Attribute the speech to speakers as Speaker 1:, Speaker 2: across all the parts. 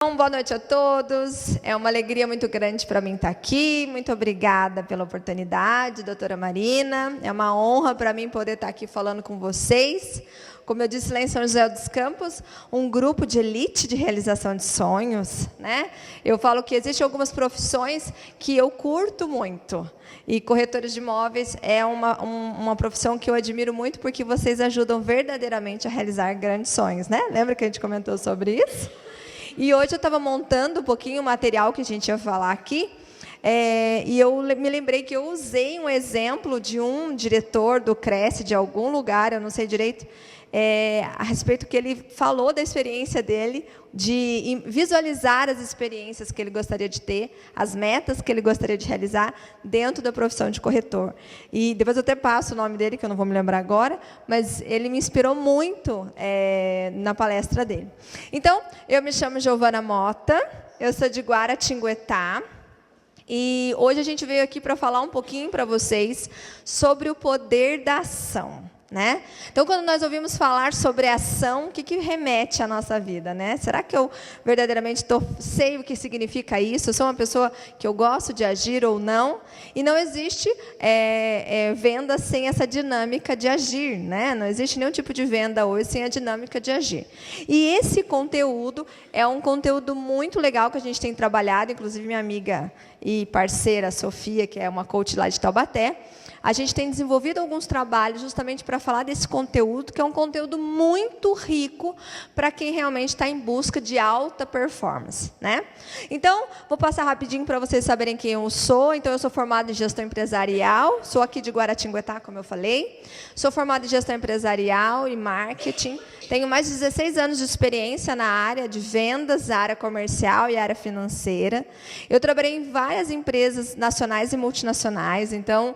Speaker 1: Então, boa noite a todos. É uma alegria muito grande para mim estar aqui. Muito obrigada pela oportunidade, doutora Marina. É uma honra para mim poder estar aqui falando com vocês. Como eu disse lá em São José dos Campos, um grupo de elite de realização de sonhos, né? Eu falo que existem algumas profissões que eu curto muito. E corretores de imóveis é uma profissão que eu admiro muito porque vocês ajudam verdadeiramente a realizar grandes sonhos, né? Lembra que a gente comentou sobre isso? E hoje eu estava montando um pouquinho o material que a gente ia falar aqui, e eu me lembrei que eu usei um exemplo de um diretor do Cresce, de algum lugar, eu não sei direito, a respeito que ele falou da experiência dele, de visualizar as experiências que ele gostaria de ter, as metas que ele gostaria de realizar dentro da profissão de corretor. E depois eu até passo o nome dele, que eu não vou me lembrar agora, mas ele me inspirou muito na palestra dele. Então, eu me chamo Giovana Mota, eu sou de Guaratinguetá, e hoje a gente veio aqui para falar um pouquinho para vocês sobre o poder da ação. Né? Então, quando nós ouvimos falar sobre ação, o que remete à nossa vida? Né? Será que eu verdadeiramente sei o que significa isso? Eu sou uma pessoa que eu gosto de agir ou não? E não existe venda sem essa dinâmica de agir. Né? Não existe nenhum tipo de venda hoje sem a dinâmica de agir. E esse conteúdo é um conteúdo muito legal que a gente tem trabalhado, inclusive minha amiga e parceira Sofia, que é uma coach lá de Taubaté, a gente tem desenvolvido alguns trabalhos justamente para falar desse conteúdo, que é um conteúdo muito rico para quem realmente está em busca de alta performance. Né? Então, vou passar rapidinho para vocês saberem quem eu sou. Então, eu sou formada em gestão empresarial, sou aqui de Guaratinguetá, como eu falei. Sou formada em gestão empresarial e marketing. Tenho mais de 16 anos de experiência na área de vendas, área comercial e área financeira. Eu trabalhei em várias empresas nacionais e multinacionais. Então,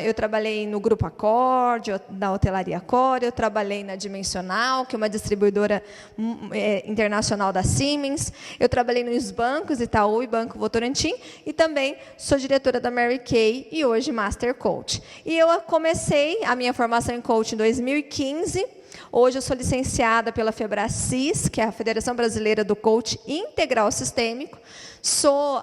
Speaker 1: eu trabalhei no Grupo Accord, na Hotelaria Accord, eu trabalhei na Dimensional, que é uma distribuidora internacional da Siemens. Eu trabalhei nos bancos Itaú e Banco Votorantim. E também sou diretora da Mary Kay e hoje Master Coach. E eu comecei a minha formação em coach em 2015. Hoje eu sou licenciada pela Febracis, que é a Federação Brasileira do Coach Integral Sistêmico. Sou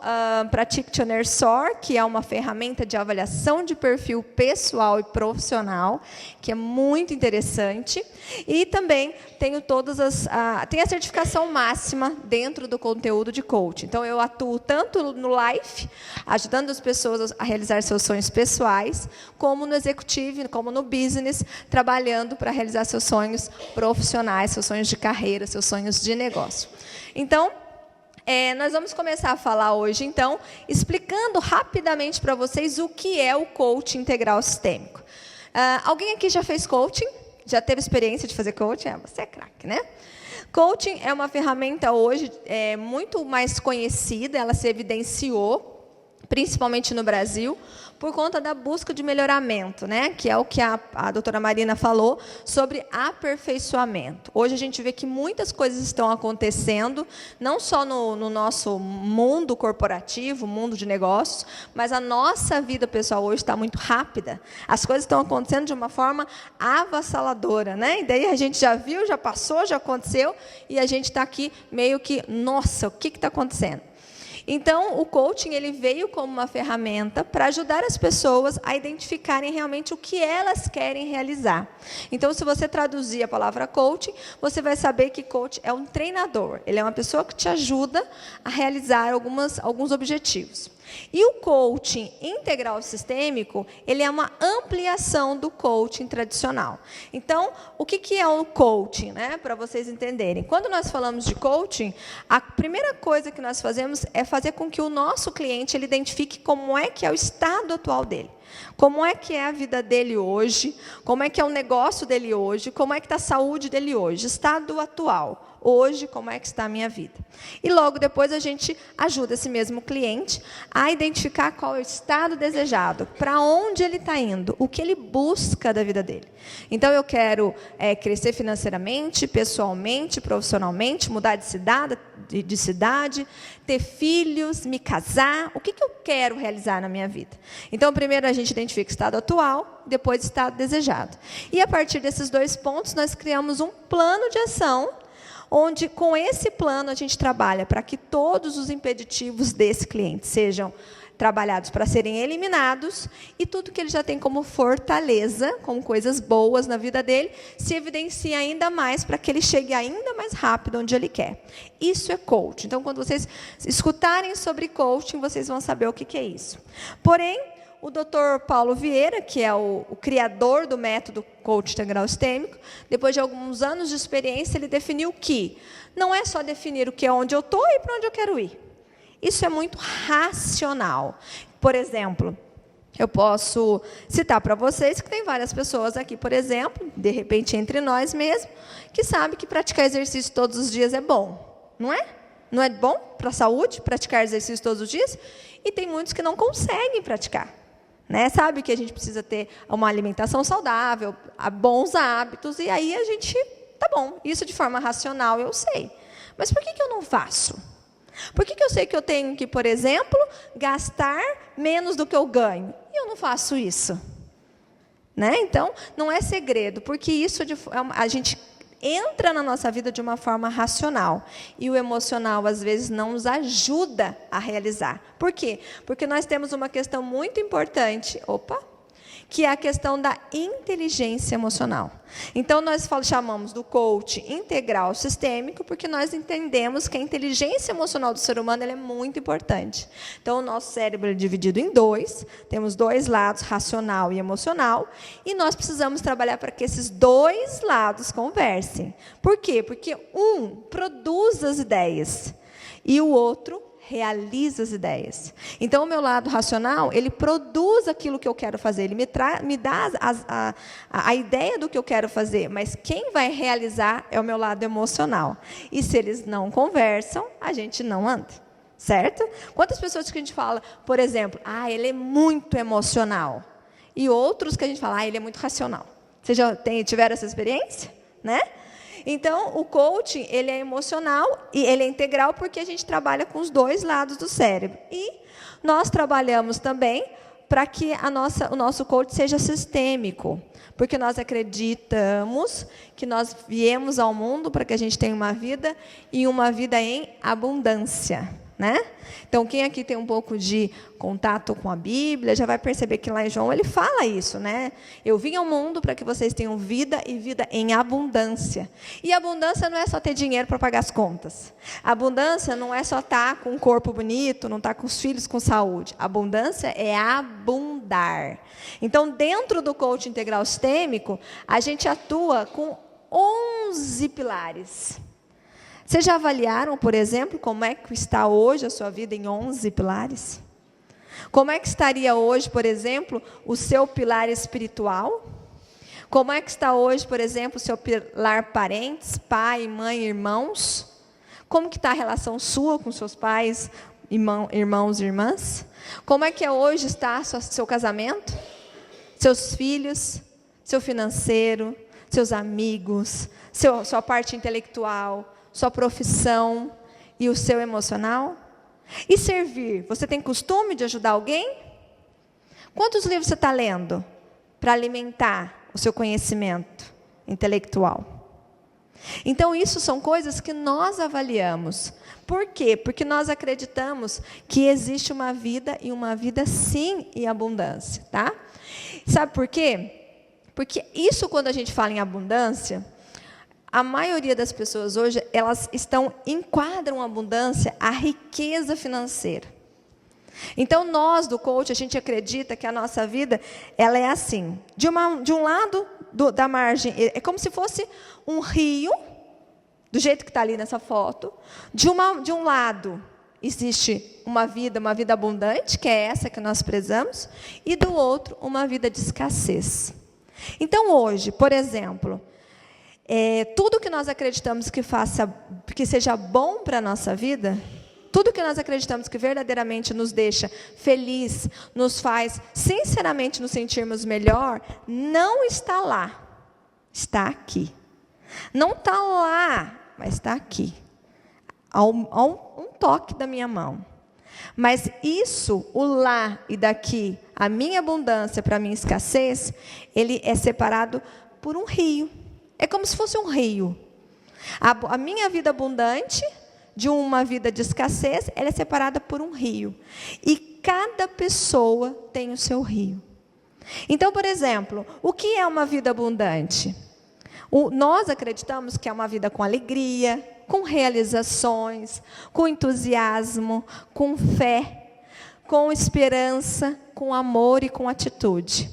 Speaker 1: Practitioner SOAR, que é uma ferramenta de avaliação de perfil pessoal e profissional, que é muito interessante. E também tenho tenho a certificação máxima dentro do conteúdo de coaching. Então, eu atuo tanto no Life, ajudando as pessoas a realizar seus sonhos pessoais, como no Executive, como no Business, trabalhando para realizar seus sonhos profissionais, seus sonhos de carreira, seus sonhos de negócio. Então, nós vamos começar a falar hoje, então, explicando rapidamente para vocês o que é o coaching integral sistêmico. Alguém aqui já fez coaching? Já teve experiência de fazer coaching? Você é craque, né? Coaching é uma ferramenta hoje muito mais conhecida, ela se evidenciou, principalmente no Brasil, por conta da busca de melhoramento, né? Que é o que a doutora Marina falou sobre aperfeiçoamento. Hoje a gente vê que muitas coisas estão acontecendo, não só no nosso mundo corporativo, mundo de negócios, mas a nossa vida pessoal hoje está muito rápida. As coisas estão acontecendo de uma forma avassaladora, né? E daí a gente já viu, já passou, já aconteceu, e a gente está aqui meio que, nossa, o que está acontecendo? Então, o coaching ele veio como uma ferramenta para ajudar as pessoas a identificarem realmente o que elas querem realizar. Então, se você traduzir a palavra coaching, você vai saber que coach é um treinador. Ele é uma pessoa que te ajuda a realizar alguns objetivos. E o coaching integral sistêmico, ele é uma ampliação do coaching tradicional. Então, o que é o coaching, né? Para vocês entenderem. Quando nós falamos de coaching, a primeira coisa que nós fazemos é fazer com que o nosso cliente ele identifique como é que é o estado atual dele. Como é que é a vida dele hoje, como é que é o negócio dele hoje, como é que está a saúde dele hoje, estado atual. Hoje, como é que está a minha vida? E logo depois a gente ajuda esse mesmo cliente a identificar qual é o estado desejado, para onde ele está indo, o que ele busca da vida dele. Então, eu quero crescer financeiramente, pessoalmente, profissionalmente, mudar de cidade, ter filhos, me casar. O que eu quero realizar na minha vida? Então, primeiro a gente identifica o estado atual, depois o estado desejado. E a partir desses dois pontos, nós criamos um plano de ação onde com esse plano a gente trabalha para que todos os impeditivos desse cliente sejam trabalhados para serem eliminados e tudo que ele já tem como fortaleza, como coisas boas na vida dele, se evidencia ainda mais para que ele chegue ainda mais rápido onde ele quer. Isso é coaching. Então, quando vocês escutarem sobre coaching, vocês vão saber o que é isso. Porém, o Dr. Paulo Vieira, que é o criador do método coaching integral sistêmico, depois de alguns anos de experiência, ele definiu que não é só definir o que é onde eu estou e para onde eu quero ir. Isso é muito racional. Por exemplo, eu posso citar para vocês que tem várias pessoas aqui, por exemplo, de repente entre nós mesmo, que sabem que praticar exercício todos os dias é bom. Não é? Não é bom para a saúde praticar exercício todos os dias? E tem muitos que não conseguem praticar. Sabe que a gente precisa ter uma alimentação saudável, bons hábitos, e aí a gente, tá bom, isso de forma racional eu sei. Mas por que eu não faço? Por que eu sei que eu tenho que, por exemplo, gastar menos do que eu ganho? E eu não faço isso. Então, não é segredo, porque isso a gente entra na nossa vida de uma forma racional. E o emocional, às vezes, não nos ajuda a realizar. Por quê? Porque nós temos uma questão muito importante. Que é a questão da inteligência emocional. Então, nós chamamos do coaching integral sistêmico, porque nós entendemos que a inteligência emocional do ser humano ela é muito importante. Então, o nosso cérebro é dividido em dois, temos dois lados, racional e emocional, e nós precisamos trabalhar para que esses dois lados conversem. Por quê? Porque um produz as ideias, e o outro realiza as ideias. Então, o meu lado racional, ele produz aquilo que eu quero fazer, ele me dá a ideia do que eu quero fazer, mas quem vai realizar é o meu lado emocional. E se eles não conversam, a gente não anda, certo? Quantas pessoas que a gente fala, por exemplo, ele é muito emocional, e outros que a gente fala, ele é muito racional. Vocês já tiveram essa experiência? Então, o coaching, ele é emocional e ele é integral porque a gente trabalha com os dois lados do cérebro. E nós trabalhamos também para que o nosso coaching seja sistêmico, porque nós acreditamos que nós viemos ao mundo para que a gente tenha uma vida e uma vida em abundância. Então, quem aqui tem um pouco de contato com a Bíblia, já vai perceber que lá em João ele fala isso, Eu vim ao mundo para que vocês tenham vida e vida em abundância. E abundância não é só ter dinheiro para pagar as contas. Abundância não é só estar com um corpo bonito, não estar com os filhos com saúde. Abundância é abundar. Então, dentro do coaching integral sistêmico, a gente atua com 11 pilares. Vocês já avaliaram, por exemplo, como é que está hoje a sua vida em 11 pilares? Como é que estaria hoje, por exemplo, o seu pilar espiritual? Como é que está hoje, por exemplo, o seu pilar parentes, pai, mãe, irmãos? Como que está a relação sua com seus pais, irmãos e irmãs? Como é que hoje está seu casamento? Seus filhos, seu financeiro, seus amigos, sua parte intelectual, sua profissão e o seu emocional? E servir? Você tem costume de ajudar alguém? Quantos livros você está lendo para alimentar o seu conhecimento intelectual? Então, isso são coisas que nós avaliamos. Por quê? Porque nós acreditamos que existe uma vida e uma vida sim em abundância, tá? Sabe por quê? Porque isso, quando a gente fala em abundância, a maioria das pessoas hoje, elas enquadram a abundância à riqueza financeira. Então, nós do coach, a gente acredita que a nossa vida, ela é assim. De um lado da margem, é como se fosse um rio, do jeito que está ali nessa foto. De um lado, existe uma vida abundante, que é essa que nós prezamos. E do outro, uma vida de escassez. Então, hoje, por exemplo, tudo que nós acreditamos que seja bom para a nossa vida, tudo que nós acreditamos que verdadeiramente nos deixa feliz, nos faz sinceramente nos sentirmos melhor, não está lá, está aqui. Não está lá, mas está aqui, a um toque da minha mão. Mas isso, o lá e daqui, a minha abundância para a minha escassez, ele é separado por um rio. É como se fosse um rio. A minha vida abundante, de uma vida de escassez, ela é separada por um rio. E cada pessoa tem o seu rio. Então, por exemplo, o que é uma vida abundante? Nós acreditamos que é uma vida com alegria, com realizações, com entusiasmo, com fé, com esperança, com amor e com atitude.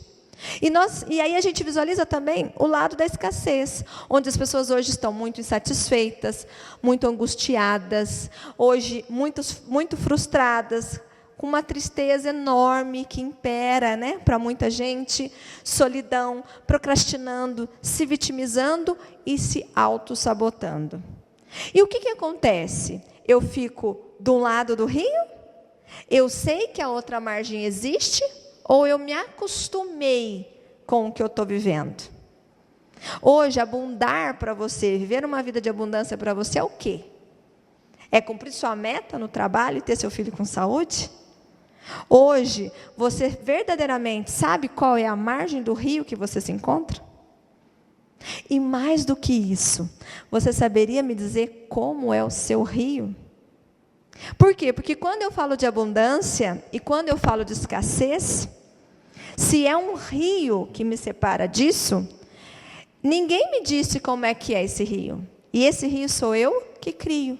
Speaker 1: E aí a gente visualiza também o lado da escassez, onde as pessoas hoje estão muito insatisfeitas, muito angustiadas, hoje muito frustradas, com uma tristeza enorme que impera, né, para muita gente, solidão, procrastinando, se vitimizando e se autossabotando. E o que acontece? Eu fico do lado do rio? Eu sei que a outra margem existe? Ou eu me acostumei com o que eu estou vivendo? Hoje, abundar para você, viver uma vida de abundância para você é o quê? É cumprir sua meta no trabalho e ter seu filho com saúde? Hoje, você verdadeiramente sabe qual é a margem do rio que você se encontra? E mais do que isso, você saberia me dizer como é o seu rio? Por quê? Porque quando eu falo de abundância e quando eu falo de escassez, se é um rio que me separa disso, ninguém me disse como é que é esse rio. E esse rio sou eu que crio.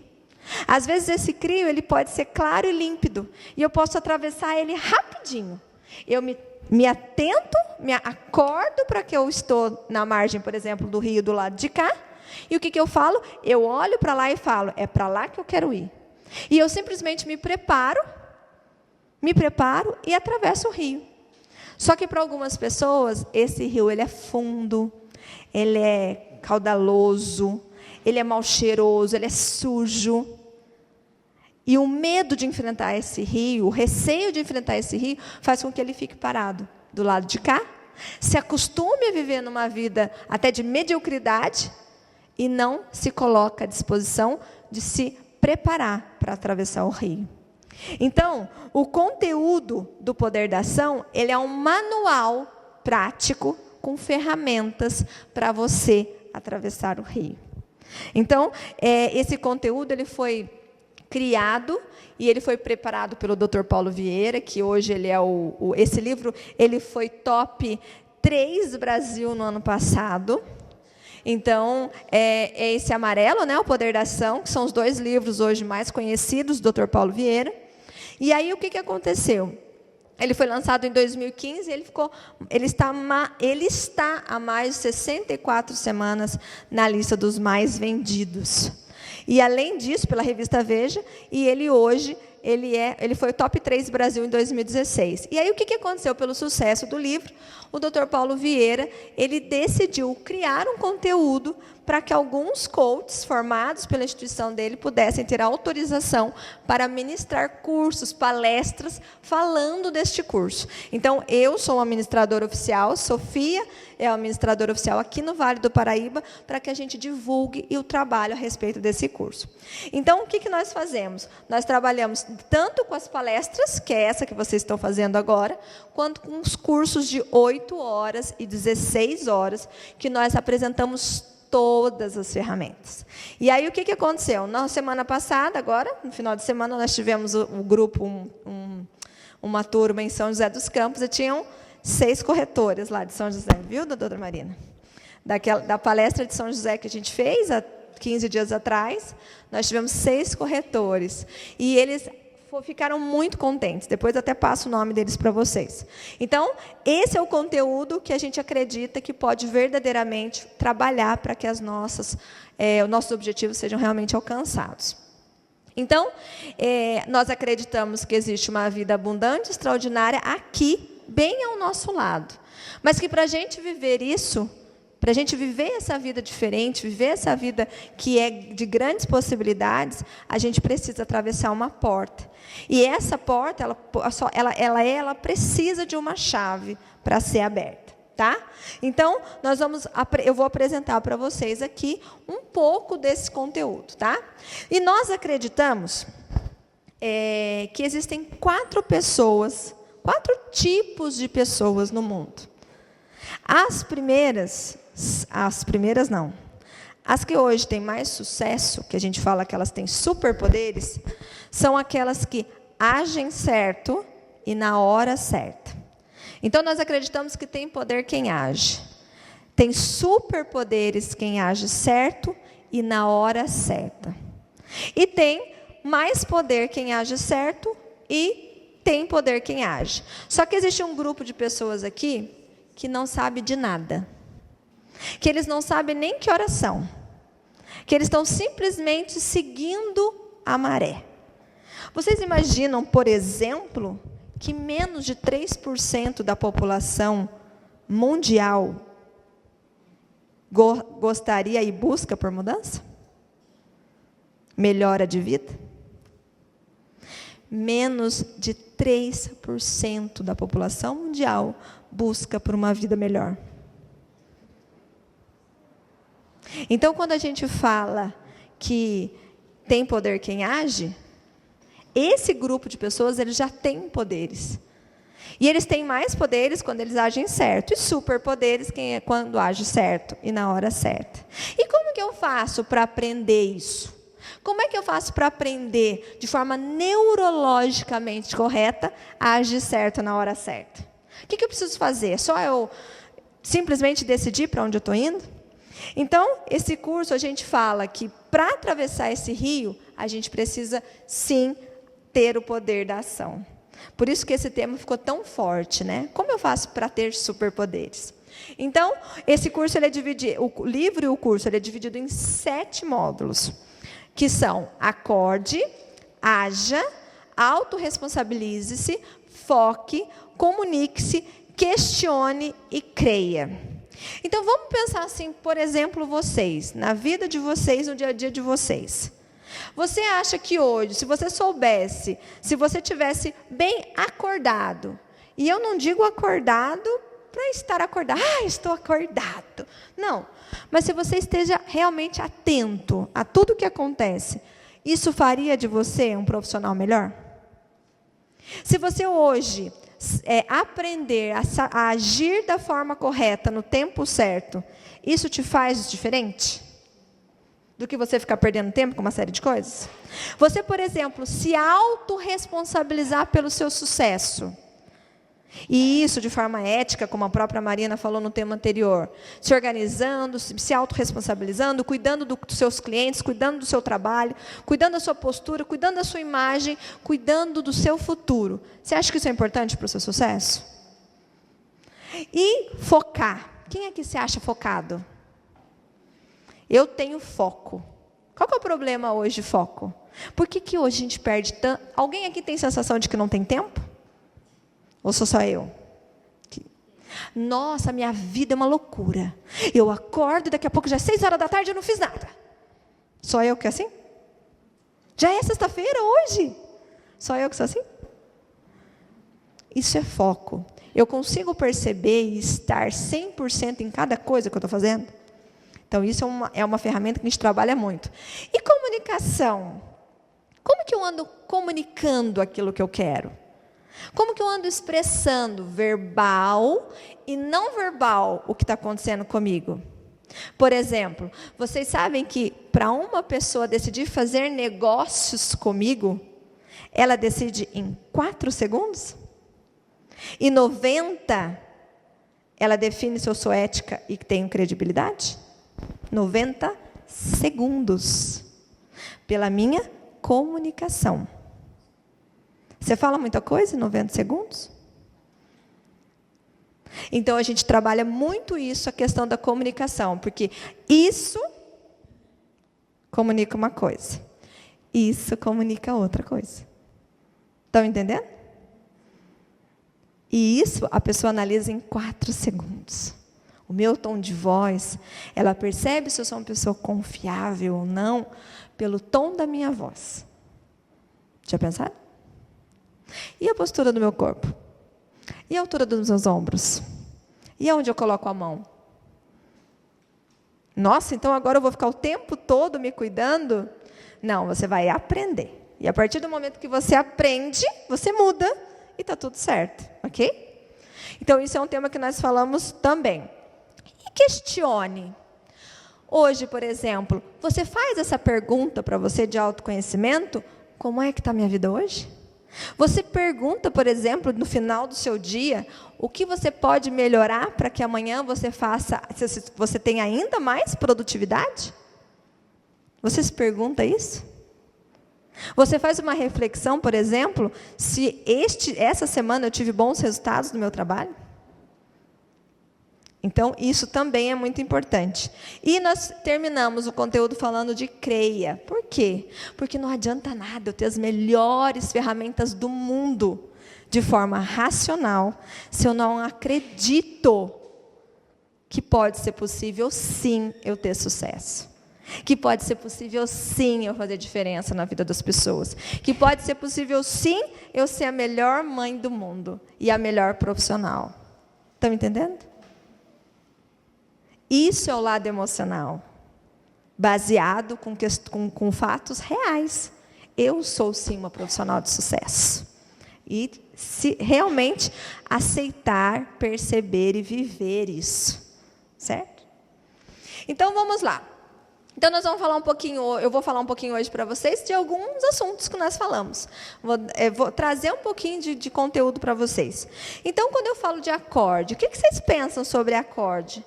Speaker 1: Às vezes esse rio ele pode ser claro e límpido, e eu posso atravessar ele rapidinho. Eu me atento, me acordo para que eu estou na margem, por exemplo, do rio do lado de cá, e o que eu falo? Eu olho para lá e falo, é para lá que eu quero ir. E eu simplesmente me preparo e atravesso o rio. Só que para algumas pessoas, esse rio ele é fundo, ele é caudaloso, ele é mal cheiroso, ele é sujo. E o medo de enfrentar esse rio, o receio de enfrentar esse rio, faz com que ele fique parado do lado de cá, se acostume a viver numa vida até de mediocridade e não se coloca à disposição de se preparar para atravessar o rio. Então, o conteúdo do Poder da Ação, ele é um manual prático com ferramentas para você atravessar o rio. Então, esse conteúdo ele foi criado e ele foi preparado pelo Dr. Paulo Vieira, que hoje ele é esse livro ele foi top 3 Brasil no ano passado. Então, é esse amarelo, né, o Poder da Ação, que são os 2 livros hoje mais conhecidos do Dr. Paulo Vieira. E aí, o que aconteceu? Ele foi lançado em 2015 e ele está há mais de 64 semanas na lista dos mais vendidos. E, além disso, pela revista Veja, e ele hoje, ele foi o top 3 Brasil em 2016. E aí, o que aconteceu? Pelo sucesso do livro, o Dr. Paulo Vieira, ele decidiu criar um conteúdo para que alguns coaches formados pela instituição dele pudessem ter autorização para ministrar cursos, palestras, falando deste curso. Então, eu sou uma administradora oficial, Sofia é a administradora oficial aqui no Vale do Paraíba, para que a gente divulgue o trabalho a respeito desse curso. Então, o que nós fazemos? Nós trabalhamos tanto com as palestras, que é essa que vocês estão fazendo agora, quanto com os cursos de 8 horas e 16 horas, que nós apresentamos todas as ferramentas. E aí, o que aconteceu? Na semana passada, agora, no final de semana, nós tivemos um grupo, uma turma em São José dos Campos, e tinham 6 corretores lá de São José, viu, doutora Marina? Da palestra de São José que a gente fez há 15 dias atrás, nós tivemos 6 corretores. E eles ficaram muito contentes. Depois até passo o nome deles para vocês. Então, esse é o conteúdo que a gente acredita que pode verdadeiramente trabalhar para que os nossos objetivos sejam realmente alcançados. Então, nós acreditamos que existe uma vida abundante, extraordinária, aqui, bem ao nosso lado. Mas que para a gente viver isso, para a gente viver essa vida diferente, viver essa vida que é de grandes possibilidades, a gente precisa atravessar uma porta. E essa porta, ela precisa de uma chave para ser aberta. Tá? Então, eu vou apresentar para vocês aqui um pouco desse conteúdo. Tá? E nós acreditamos que existem 4 tipos de pessoas no mundo. As primeiras não. As que hoje têm mais sucesso, que a gente fala que elas têm superpoderes, são aquelas que agem certo e na hora certa. Então, nós acreditamos que tem poder quem age. Tem superpoderes quem age certo e na hora certa. E tem mais poder quem age certo e tem poder quem age. Só que existe um grupo de pessoas aqui que não sabe de nada. Que eles não sabem nem que horas são. Que eles estão simplesmente seguindo a maré. Vocês imaginam, por exemplo, que menos de 3% da população mundial gostaria e busca por mudança? Melhora de vida? Menos de 3% da população mundial busca por uma vida melhor. Então, quando a gente fala que tem poder quem age, esse grupo de pessoas, eles já têm poderes. E eles têm mais poderes quando eles agem certo, e superpoderes quando agem certo e na hora certa. E como que eu faço para aprender isso? Como é que eu faço para aprender de forma neurologicamente correta a agir certo na hora certa? O que eu preciso fazer? É só eu simplesmente decidir para onde eu estou indo? Então, esse curso a gente fala que para atravessar esse rio, a gente precisa sim ter o poder da ação. Por isso que esse tema ficou tão forte, né? Como eu faço para ter superpoderes? Então, esse curso, ele é dividido, o livro e o curso, ele é dividido em 7 módulos, que são: acorde, haja, autorresponsabilize-se, foque, comunique-se, questione e creia. Então, vamos pensar assim, por exemplo, vocês, na vida de vocês, no dia a dia de vocês. Você acha que hoje, se você soubesse, se você tivesse bem acordado, e eu não digo acordado para estar acordado, estou acordado. Não, mas se você esteja realmente atento a tudo que acontece, isso faria de você um profissional melhor? Se você hoje aprender a agir da forma correta, no tempo certo, isso te faz diferente do que você ficar perdendo tempo com uma série de coisas? Você, por exemplo, se autorresponsabilizar pelo seu sucesso, e isso de forma ética, como a própria Marina falou no tema anterior, se organizando, se autorresponsabilizando, cuidando dos seus clientes, cuidando do seu trabalho, cuidando da sua postura, cuidando da sua imagem, cuidando do seu futuro. Você acha que isso é importante para o seu sucesso? E focar. Quem aqui se acha focado? Eu tenho foco. Qual que é o problema hoje de foco? Por que hoje a gente perde tanto? Alguém aqui tem sensação de que não tem tempo? Ou sou só eu? Nossa, minha vida é uma loucura. Eu acordo e daqui a pouco já é 6 horas da tarde e eu não fiz nada. Só eu que é assim? Já é sexta-feira hoje? Só eu que sou assim? Isso é foco. Eu consigo perceber e estar 100% em cada coisa que eu estou fazendo? Então, isso é uma ferramenta que a gente trabalha muito. E comunicação? Como que eu ando comunicando aquilo que eu quero? Como que eu ando expressando verbal e não verbal o que está acontecendo comigo? Por exemplo, vocês sabem que para uma pessoa decidir fazer negócios comigo, ela decide em 4 segundos? E 90, ela define se eu sou ética e tenho credibilidade? 90 segundos. Pela minha comunicação. Você fala muita coisa em 90 segundos? Então, a gente trabalha muito isso, a questão da comunicação, porque isso comunica uma coisa, isso comunica outra coisa. Estão entendendo? E isso a pessoa analisa em 4 segundos. O meu tom de voz, ela percebe se eu sou uma pessoa confiável ou não, pelo tom da minha voz. Já pensaram? E a postura do meu corpo? E a altura dos meus ombros? E aonde eu coloco a mão? Nossa, então agora eu vou ficar o tempo todo me cuidando? Não, você vai aprender. E a partir do momento que você aprende, você muda e está tudo certo, ok? Então, isso é um tema que nós falamos também. E questione. Hoje, por exemplo, você faz essa pergunta para você de autoconhecimento: como é que está a minha vida hoje? Você pergunta, por exemplo, no final do seu dia, o que você pode melhorar para que amanhã você tenha ainda mais produtividade? Você se pergunta isso? Você faz uma reflexão, por exemplo, se essa semana eu tive bons resultados no meu trabalho? Então, isso também é muito importante. E nós terminamos o conteúdo falando de creia. Por quê? Porque não adianta nada eu ter as melhores ferramentas do mundo de forma racional, se eu não acredito que pode ser possível, sim, eu ter sucesso. Que pode ser possível, sim, eu fazer diferença na vida das pessoas. Que pode ser possível, sim, eu ser a melhor mãe do mundo e a melhor profissional. Estão entendendo? Isso é o lado emocional, baseado com fatos reais. Eu sou, sim, uma profissional de sucesso. E se realmente aceitar, perceber e viver isso. Certo? Então, vamos lá. Então, nós vamos falar um pouquinho, eu vou falar um pouquinho hoje para vocês de alguns assuntos que nós falamos. Vou trazer um pouquinho de conteúdo para vocês. Então, quando eu falo de acorde, o que vocês pensam sobre acorde?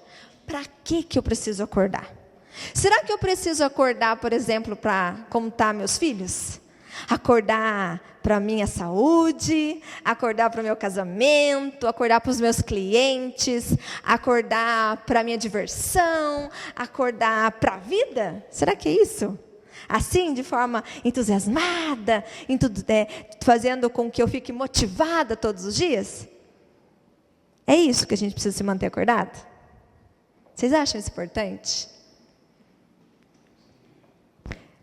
Speaker 1: Para que eu preciso acordar? Será que eu preciso acordar, por exemplo, para contar meus filhos? Acordar para a minha saúde, acordar para o meu casamento, acordar para os meus clientes, acordar para a minha diversão, acordar para a vida? Será que é isso? Assim, de forma entusiasmada, fazendo com que eu fique motivada todos os dias? É isso que a gente precisa se manter acordado? Vocês acham isso importante?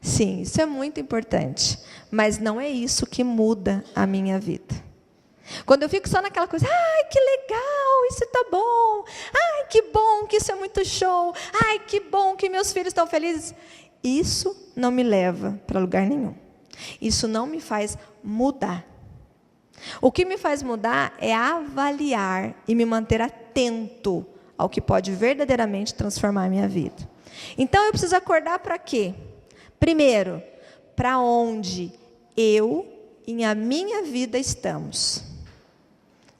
Speaker 1: Sim, isso é muito importante, mas não é isso que muda a minha vida. Quando eu fico só naquela coisa, ai, que legal, isso está bom, ai, que bom que isso é muito show, ai, que bom que meus filhos estão felizes, isso não me leva para lugar nenhum. Isso não me faz mudar. O que me faz mudar é avaliar e me manter atento ao que pode verdadeiramente transformar a minha vida. Então, eu preciso acordar para quê? Primeiro, para onde eu e a minha vida estamos.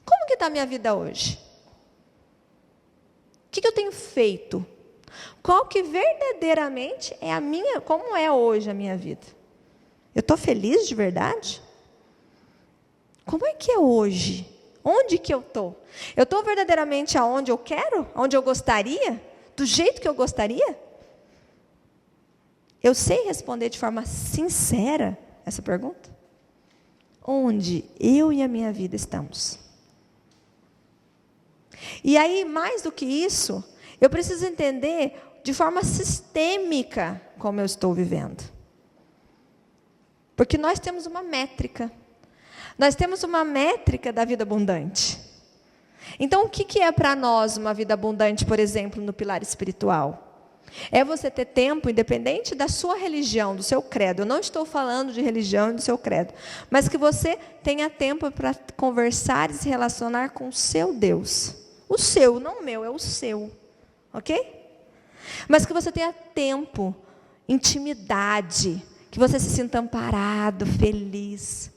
Speaker 1: Como que está a minha vida hoje? O que eu tenho feito? Qual que verdadeiramente é a minha, como é hoje a minha vida? Eu estou feliz de verdade? Como é que é hoje? Onde que eu estou? Eu estou verdadeiramente aonde eu quero? Onde eu gostaria? Do jeito que eu gostaria? Eu sei responder de forma sincera essa pergunta? Onde eu e a minha vida estamos? E aí, mais do que isso, eu preciso entender de forma sistêmica como eu estou vivendo. Porque nós temos uma métrica. Nós temos uma métrica da vida abundante. Então, o que é para nós uma vida abundante, por exemplo, no pilar espiritual? É você ter tempo, independente da sua religião, do seu credo. Eu não estou falando de religião e do seu credo. Mas que você tenha tempo para conversar e se relacionar com o seu Deus. O seu, não o meu, é o seu. Ok? Mas que você tenha tempo, intimidade, que você se sinta amparado, feliz,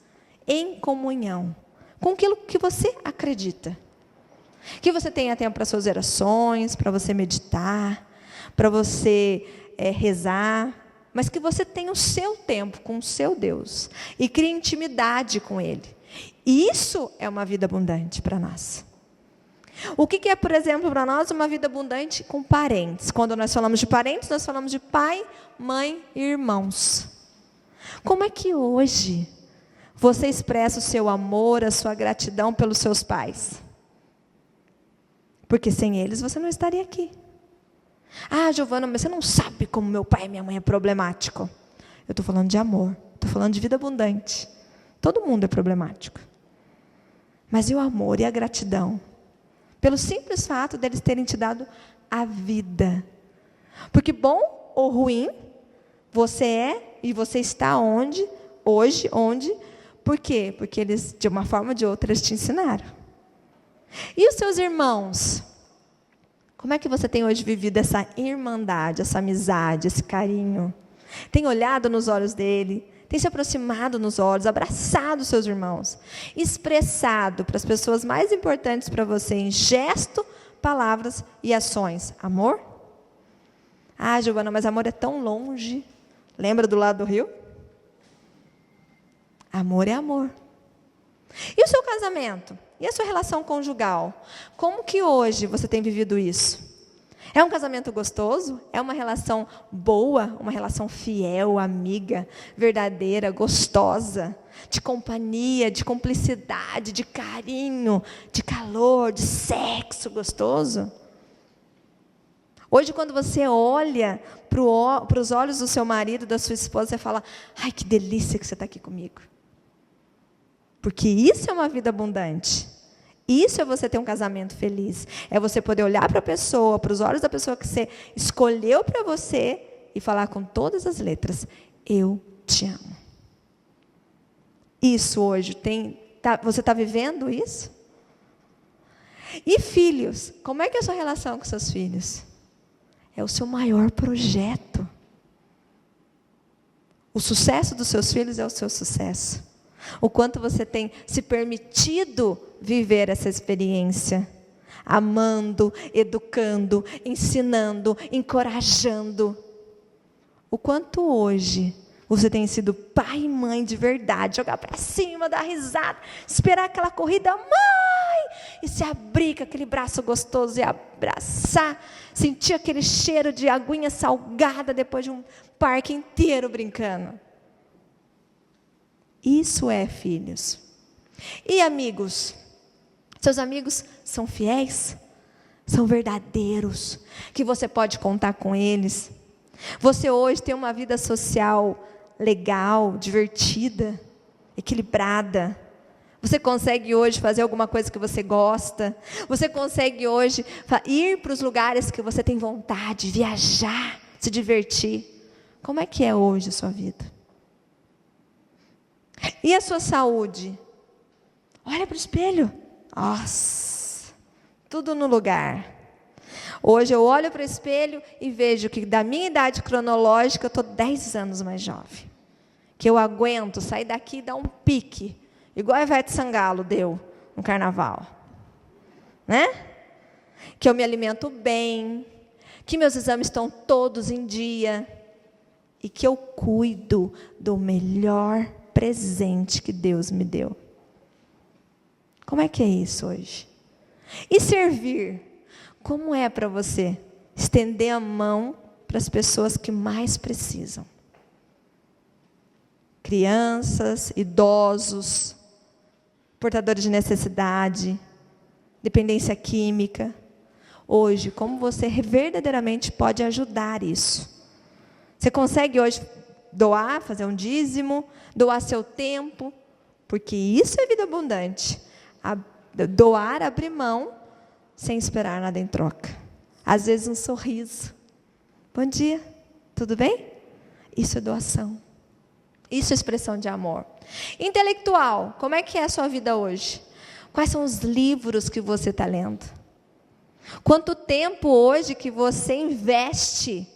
Speaker 1: em comunhão com aquilo que você acredita. Que você tenha tempo para suas orações, para você meditar, para você rezar, mas que você tenha o seu tempo com o seu Deus e crie intimidade com Ele. Isso é uma vida abundante para nós. O que é, por exemplo, para nós uma vida abundante com parentes? Quando nós falamos de parentes, nós falamos de pai, mãe e irmãos. Como é que hoje você expressa o seu amor, a sua gratidão pelos seus pais? Porque sem eles você não estaria aqui. Ah, Giovana, mas você não sabe como meu pai e minha mãe é problemático. Eu estou falando de amor, estou falando de vida abundante. Todo mundo é problemático. Mas e o amor e a gratidão? Pelo simples fato deles terem te dado a vida. Porque bom ou ruim, você é e você está onde, hoje, onde. Por quê? Porque eles, de uma forma ou de outra, eles te ensinaram. E os seus irmãos? Como é que você tem hoje vivido essa irmandade, essa amizade, esse carinho? Tem olhado nos olhos dele? Tem se aproximado nos olhos, abraçado os seus irmãos? Expressado para as pessoas mais importantes para você em gesto, palavras e ações? Amor? Ah, Giovana, mas amor é tão longe. Lembra do lado do rio? Amor é amor. E o seu casamento? E a sua relação conjugal? Como que hoje você tem vivido isso? É um casamento gostoso? É uma relação boa? Uma relação fiel, amiga, verdadeira, gostosa? De companhia, de cumplicidade, de carinho, de calor, de sexo gostoso? Hoje, quando você olha para os olhos do seu marido, da sua esposa, você fala: ai, que delícia que você está aqui comigo. Porque isso é uma vida abundante. Isso é você ter um casamento feliz. É você poder olhar para a pessoa, para os olhos da pessoa que você escolheu para você e falar com todas as letras: eu te amo. Isso hoje você está vivendo isso? E filhos, como é que é a sua relação com seus filhos? É o seu maior projeto. O sucesso dos seus filhos é o seu sucesso. O quanto você tem se permitido viver essa experiência, amando, educando, ensinando, encorajando. O quanto hoje você tem sido pai e mãe de verdade, jogar para cima, dar risada, esperar aquela corrida, mãe, e se abrir com aquele braço gostoso e abraçar, sentir aquele cheiro de aguinha salgada depois de um parque inteiro brincando. Isso é filhos. E amigos? Seus amigos são fiéis? São verdadeiros? Que você pode contar com eles? Você hoje tem uma vida social legal, divertida, equilibrada? Você consegue hoje fazer alguma coisa que você gosta? Você consegue hoje ir para os lugares que você tem vontade, viajar, se divertir? Como é que é hoje a sua vida? E a sua saúde? Olha para o espelho. Nossa, tudo no lugar. Hoje eu olho para o espelho e vejo que da minha idade cronológica eu estou 10 anos mais jovem. Que eu aguento sair daqui e dar um pique, igual a Ivete Sangalo deu no carnaval. Né? Que eu me alimento bem, que meus exames estão todos em dia e que eu cuido do melhor presente que Deus me deu. Como é que é isso hoje? E servir? Como é para você estender a mão para as pessoas que mais precisam? Crianças, idosos, portadores de necessidade, dependência química. Hoje, como você verdadeiramente pode ajudar isso? Você consegue hoje doar, fazer um dízimo, doar seu tempo, porque isso é vida abundante. Doar, abrir mão, sem esperar nada em troca. Às vezes um sorriso. Bom dia, tudo bem? Isso é doação. Isso é expressão de amor. Intelectual, como é que é a sua vida hoje? Quais são os livros que você está lendo? Quanto tempo hoje que você investe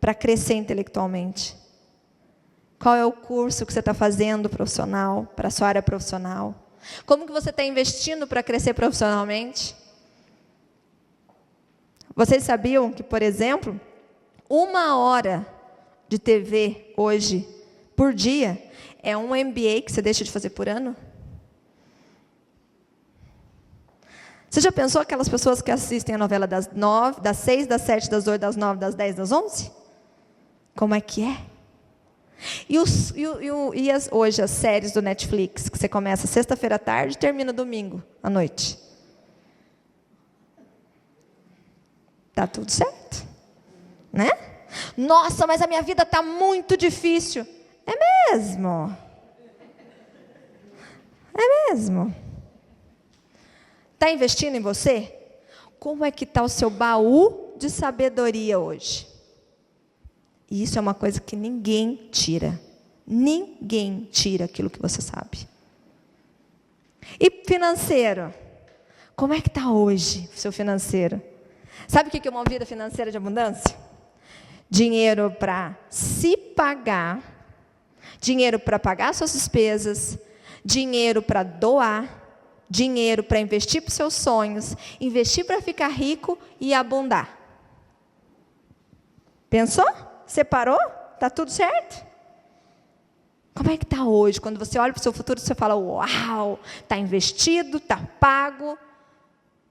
Speaker 1: para crescer intelectualmente? Qual é o curso que você está fazendo profissional, para a sua área profissional? Como que você está investindo para crescer profissionalmente? Vocês sabiam que, por exemplo, 1 hora de TV hoje, por dia, é um MBA que você deixa de fazer por ano? Você já pensou aquelas pessoas que assistem a novela das 9, das 6, das 7, das 8, das 9, das 10, das 11? Como é que é? Hoje as séries do Netflix, que você começa sexta-feira à tarde e termina domingo à noite. Tá tudo certo, né? Nossa, mas a minha vida está muito difícil. É mesmo? É mesmo? Está investindo em você? Como é que está o seu baú de sabedoria hoje? E isso é uma coisa que ninguém tira. Ninguém tira aquilo que você sabe. E financeiro? Como é que está hoje o seu financeiro? Sabe o que é uma vida financeira de abundância? Dinheiro para se pagar, dinheiro para pagar suas despesas, dinheiro para doar, dinheiro para investir para os seus sonhos, investir para ficar rico e abundar. Pensou? Separou? Está tudo certo? Como é que está hoje? Quando você olha para o seu futuro, você fala, uau, está investido, está pago,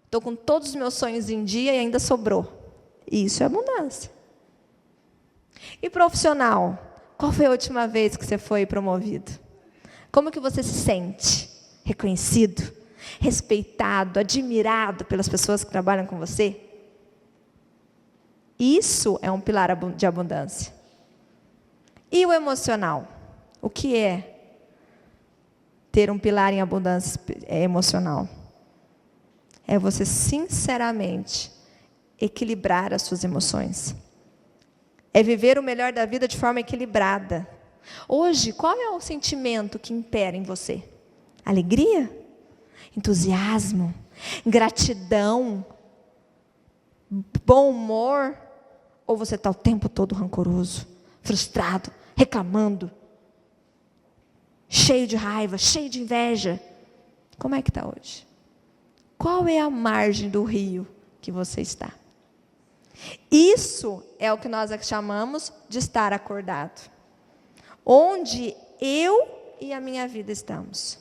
Speaker 1: estou com todos os meus sonhos em dia e ainda sobrou. Isso é abundância. E profissional? Qual foi a última vez que você foi promovido? Como que você se sente? Reconhecido, respeitado, admirado pelas pessoas que trabalham com você? Isso é um pilar de abundância. E o emocional? O que é ter um pilar em abundância emocional? É você, sinceramente, equilibrar as suas emoções. É viver o melhor da vida de forma equilibrada. Hoje, qual é o sentimento que impera em você? Alegria? Entusiasmo? Gratidão? Bom humor? Ou você está o tempo todo rancoroso, frustrado, reclamando, cheio de raiva, cheio de inveja? Como é que está hoje? Qual é a margem do rio que você está? Isso é o que nós chamamos de estar acordado. Onde eu e a minha vida estamos.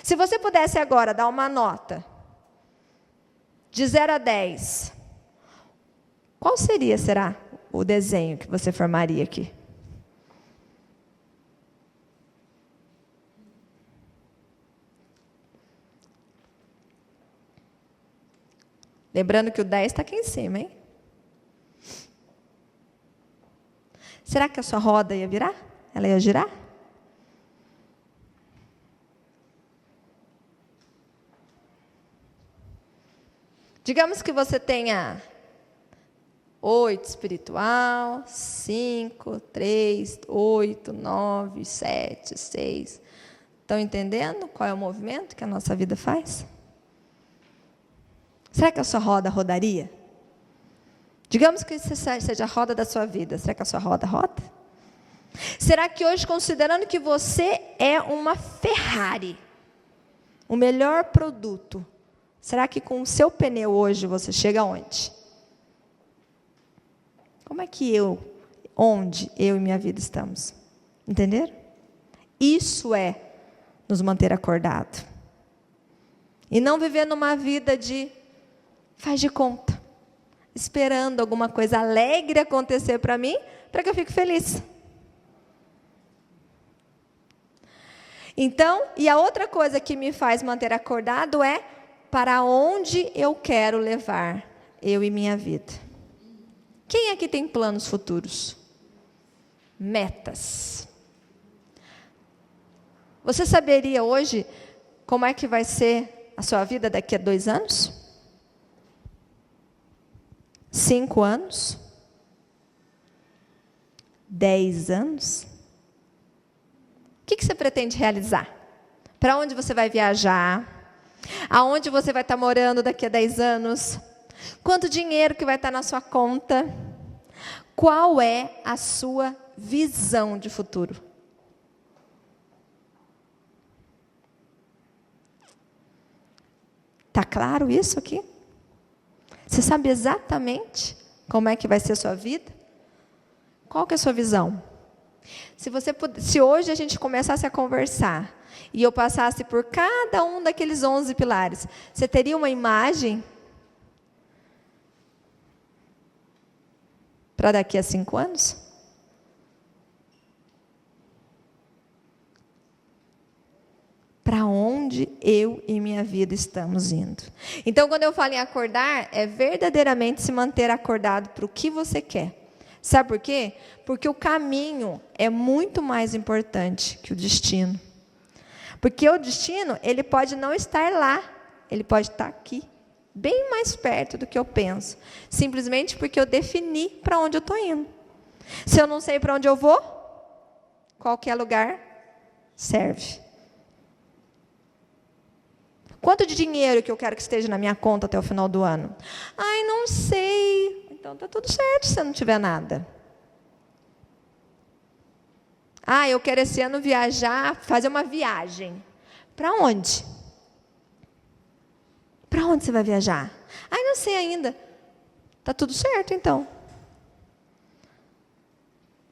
Speaker 1: Se você pudesse agora dar uma nota de 0 a 10, qual será o desenho que você formaria aqui? Lembrando que o 10 está aqui em cima, hein? Será que a sua roda ia virar? Ela ia girar? Digamos que você tenha 8 espiritual, 5, 3, 8, 9, 7, 6. Estão entendendo qual é o movimento que a nossa vida faz? Será que a sua roda rodaria? Digamos que seja a roda da sua vida. Será que a sua roda roda? Será que hoje, considerando que você é uma Ferrari, o melhor produto, será que com o seu pneu hoje você chega aonde? Como é que onde eu e minha vida estamos? Entenderam? Isso é nos manter acordado. E não viver numa vida de faz de conta, esperando alguma coisa alegre acontecer para mim, para que eu fique feliz. Então, e a outra coisa que me faz manter acordado é para onde eu quero levar eu e minha vida. Quem aqui tem planos futuros? Metas. Você saberia hoje como é que vai ser a sua vida daqui a 2 anos? 5 anos? 10 anos? O que você pretende realizar? Para onde você vai viajar? Aonde você vai estar morando daqui a 10 anos? Quanto dinheiro que vai estar na sua conta? Qual é a sua visão de futuro? Está claro isso aqui? Você sabe exatamente como é que vai ser a sua vida? Qual que é a sua visão? Se hoje a gente começasse a conversar e eu passasse por cada um daqueles 11 pilares, você teria uma imagem para daqui a 5 anos? Para onde eu e minha vida estamos indo? Então, quando eu falo em acordar, é verdadeiramente se manter acordado para o que você quer. Sabe por quê? Porque o caminho é muito mais importante que o destino. Porque o destino, ele pode não estar lá, ele pode estar aqui, bem mais perto do que eu penso. Simplesmente porque eu defini para onde eu estou indo. Se eu não sei para onde eu vou, qualquer lugar serve. Quanto de dinheiro que eu quero que esteja na minha conta até o final do ano? Ai, não sei. Então está tudo certo se não tiver nada. Ah, eu quero esse ano viajar, fazer uma viagem. Para onde? Para onde você vai viajar? Ai, não sei ainda. Está tudo certo, então.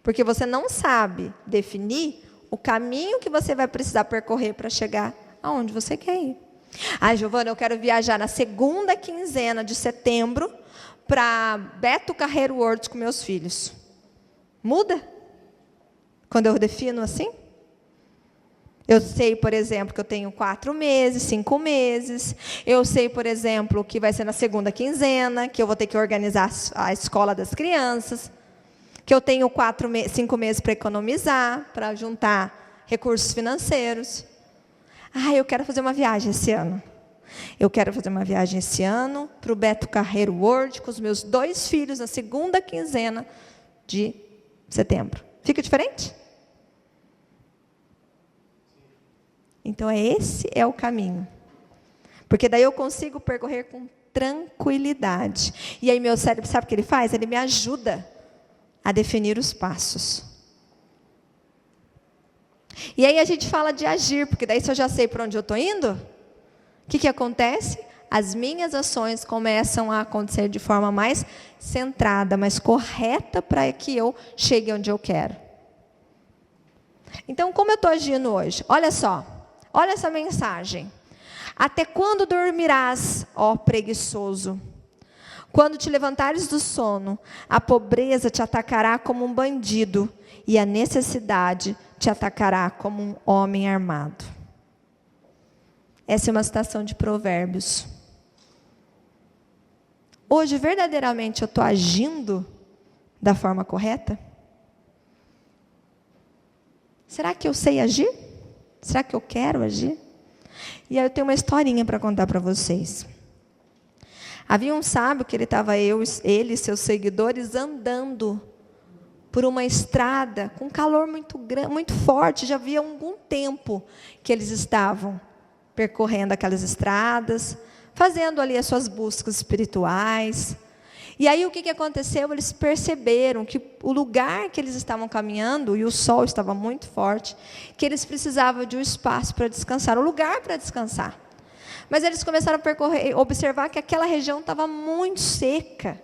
Speaker 1: Porque você não sabe definir o caminho que você vai precisar percorrer para chegar aonde você quer ir. Ah, Giovana, eu quero viajar na segunda quinzena de setembro para Beto Carreiro World com meus filhos. Muda? Quando eu defino assim? Eu sei, por exemplo, que eu tenho 4 meses, 5 meses. Eu sei, por exemplo, que vai ser na segunda quinzena, que eu vou ter que organizar a escola das crianças, que eu tenho 5 meses para economizar, para juntar recursos financeiros. Ah, eu quero fazer uma viagem esse ano. Eu quero fazer uma viagem esse ano para o Beto Carreiro World com os meus 2 filhos na segunda quinzena de setembro. Fica diferente? Então, esse é o caminho. Porque daí eu consigo percorrer com tranquilidade. E aí meu cérebro, sabe o que ele faz? Ele me ajuda a definir os passos. E aí a gente fala de agir, porque daí se eu já sei para onde eu estou indo, o que acontece? As minhas ações começam a acontecer de forma mais centrada, mais correta, para que eu chegue onde eu quero. Então, como eu estou agindo hoje? Olha só, olha essa mensagem. Até quando dormirás, ó preguiçoso? Quando te levantares do sono, a pobreza te atacará como um bandido, e a necessidade te atacará como um homem armado. Essa é uma citação de Provérbios. Hoje, verdadeiramente, eu estou agindo da forma correta? Será que eu sei agir? Será que eu quero agir? E aí eu tenho uma historinha para contar para vocês. Havia um sábio que ele e seus seguidores andando por uma estrada com calor muito forte. Já havia algum tempo que eles estavam percorrendo aquelas estradas, fazendo ali as suas buscas espirituais. E aí o que aconteceu? Eles perceberam que o lugar que eles estavam caminhando, e o sol estava muito forte, que eles precisavam de um espaço para descansar, um lugar para descansar. Mas eles começaram a observar que aquela região estava muito seca,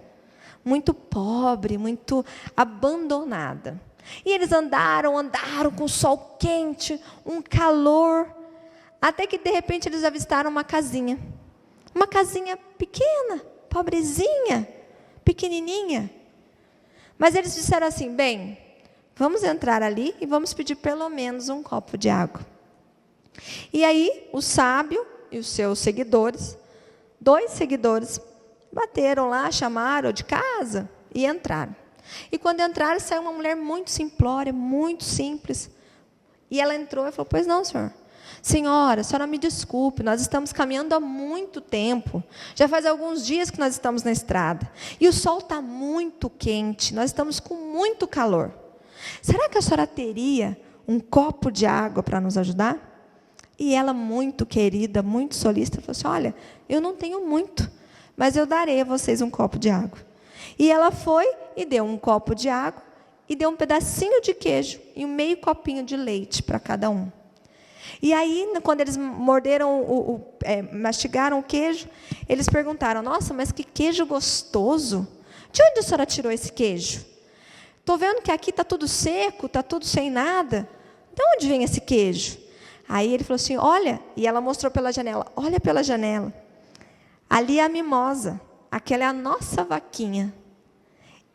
Speaker 1: muito pobre, muito abandonada. E eles andaram com o sol quente, um calor, até que de repente eles avistaram uma casinha pequena, pobrezinha, pequenininha. Mas eles disseram assim: bem, vamos entrar ali e vamos pedir pelo menos um copo de água. E aí o sábio e os seus seguidores, 2 seguidores, bateram lá, chamaram de casa e entraram. E quando entraram, saiu uma mulher muito simplória, muito simples. E ela entrou e falou: pois não, senhor. Senhora, a senhora me desculpe, nós estamos caminhando há muito tempo. Já faz alguns dias que nós estamos na estrada. E o sol está muito quente, nós estamos com muito calor. Será que a senhora teria um copo de água para nos ajudar? E ela, muito querida, muito solícita, falou assim: olha, eu não tenho muito, mas eu darei a vocês um copo de água. E ela foi e deu um copo de água e deu um pedacinho de queijo e um meio copinho de leite para cada um. E aí, quando eles mastigaram o queijo, eles perguntaram: nossa, mas que queijo gostoso! De onde a senhora tirou esse queijo? Estou vendo que aqui está tudo seco, está tudo sem nada. De onde vem esse queijo? Aí ele falou assim: olha, e ela mostrou pela janela, olha pela janela. Ali é a mimosa, aquela é a nossa vaquinha.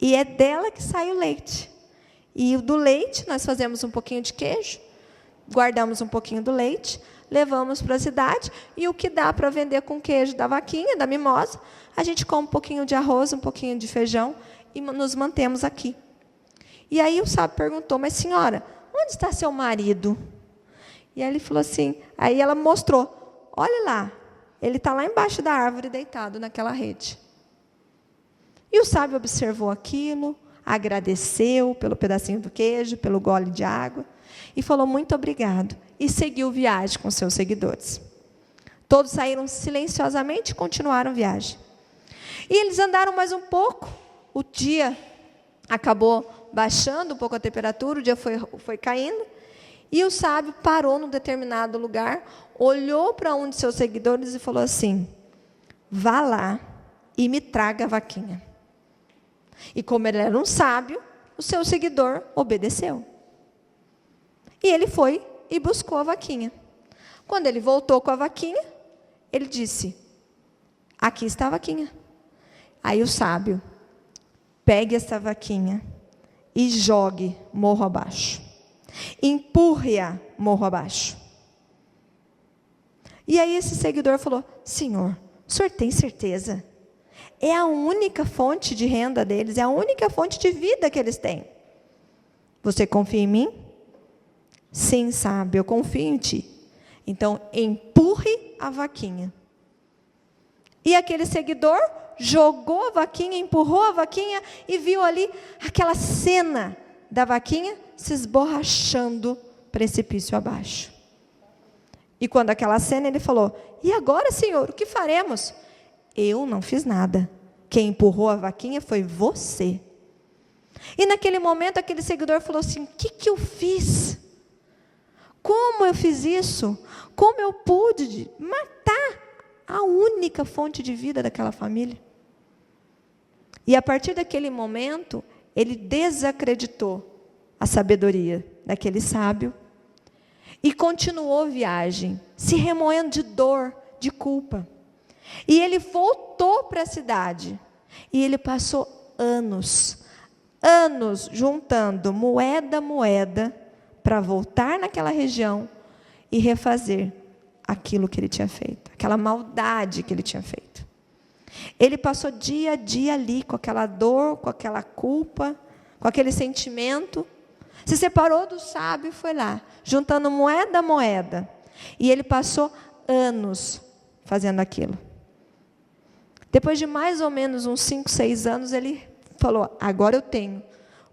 Speaker 1: E é dela que sai o leite. E do leite nós fazemos um pouquinho de queijo, guardamos um pouquinho do leite, levamos para a cidade, e o que dá para vender com queijo da vaquinha, da mimosa, a gente come um pouquinho de arroz, um pouquinho de feijão, e nos mantemos aqui. E aí o sábio perguntou: mas senhora, onde está seu marido? E aí ele falou assim, aí ela mostrou: olha lá, ele está lá embaixo da árvore, deitado naquela rede. E o sábio observou aquilo, agradeceu pelo pedacinho do queijo, pelo gole de água, e falou: muito obrigado, e seguiu viagem com seus seguidores. Todos saíram silenciosamente e continuaram a viagem. E eles andaram mais um pouco. O dia acabou baixando um pouco a temperatura, o dia foi caindo. E o sábio parou num determinado lugar, olhou para um de seus seguidores e falou assim: vá lá e me traga a vaquinha. E como ele era um sábio, o seu seguidor obedeceu. E ele foi e buscou a vaquinha. Quando ele voltou com a vaquinha, ele disse: aqui está a vaquinha. Aí o sábio: pegue essa vaquinha e jogue morro abaixo. Empurre-a morro abaixo. E aí esse seguidor falou: Senhor, o senhor tem certeza? É a única fonte de renda deles, é a única fonte de vida que eles têm. Você confia em mim? Sim, sábio, eu confio em ti. Então, empurre a vaquinha. E aquele seguidor jogou a vaquinha, empurrou a vaquinha e viu ali aquela cena da vaquinha se esborrachando precipício abaixo. E quando aquela cena, ele falou: e agora, Senhor, o que faremos? Eu não fiz nada. Quem empurrou a vaquinha foi você. E naquele momento, aquele seguidor falou assim: o que eu fiz? Como eu fiz isso? Como eu pude matar a única fonte de vida daquela família? E a partir daquele momento, ele desacreditou a sabedoria daquele sábio e continuou a viagem, se remoendo de dor, de culpa. E ele voltou para a cidade. E ele passou anos juntando moeda a moeda para voltar naquela região e refazer aquilo que ele tinha feito, aquela maldade que ele tinha feito. Ele passou dia a dia ali com aquela dor, com aquela culpa, com aquele sentimento. Se separou do sábio e foi lá, juntando moeda a moeda. E ele passou anos fazendo aquilo. Depois de mais ou menos uns 5, 6 anos, ele falou: agora eu tenho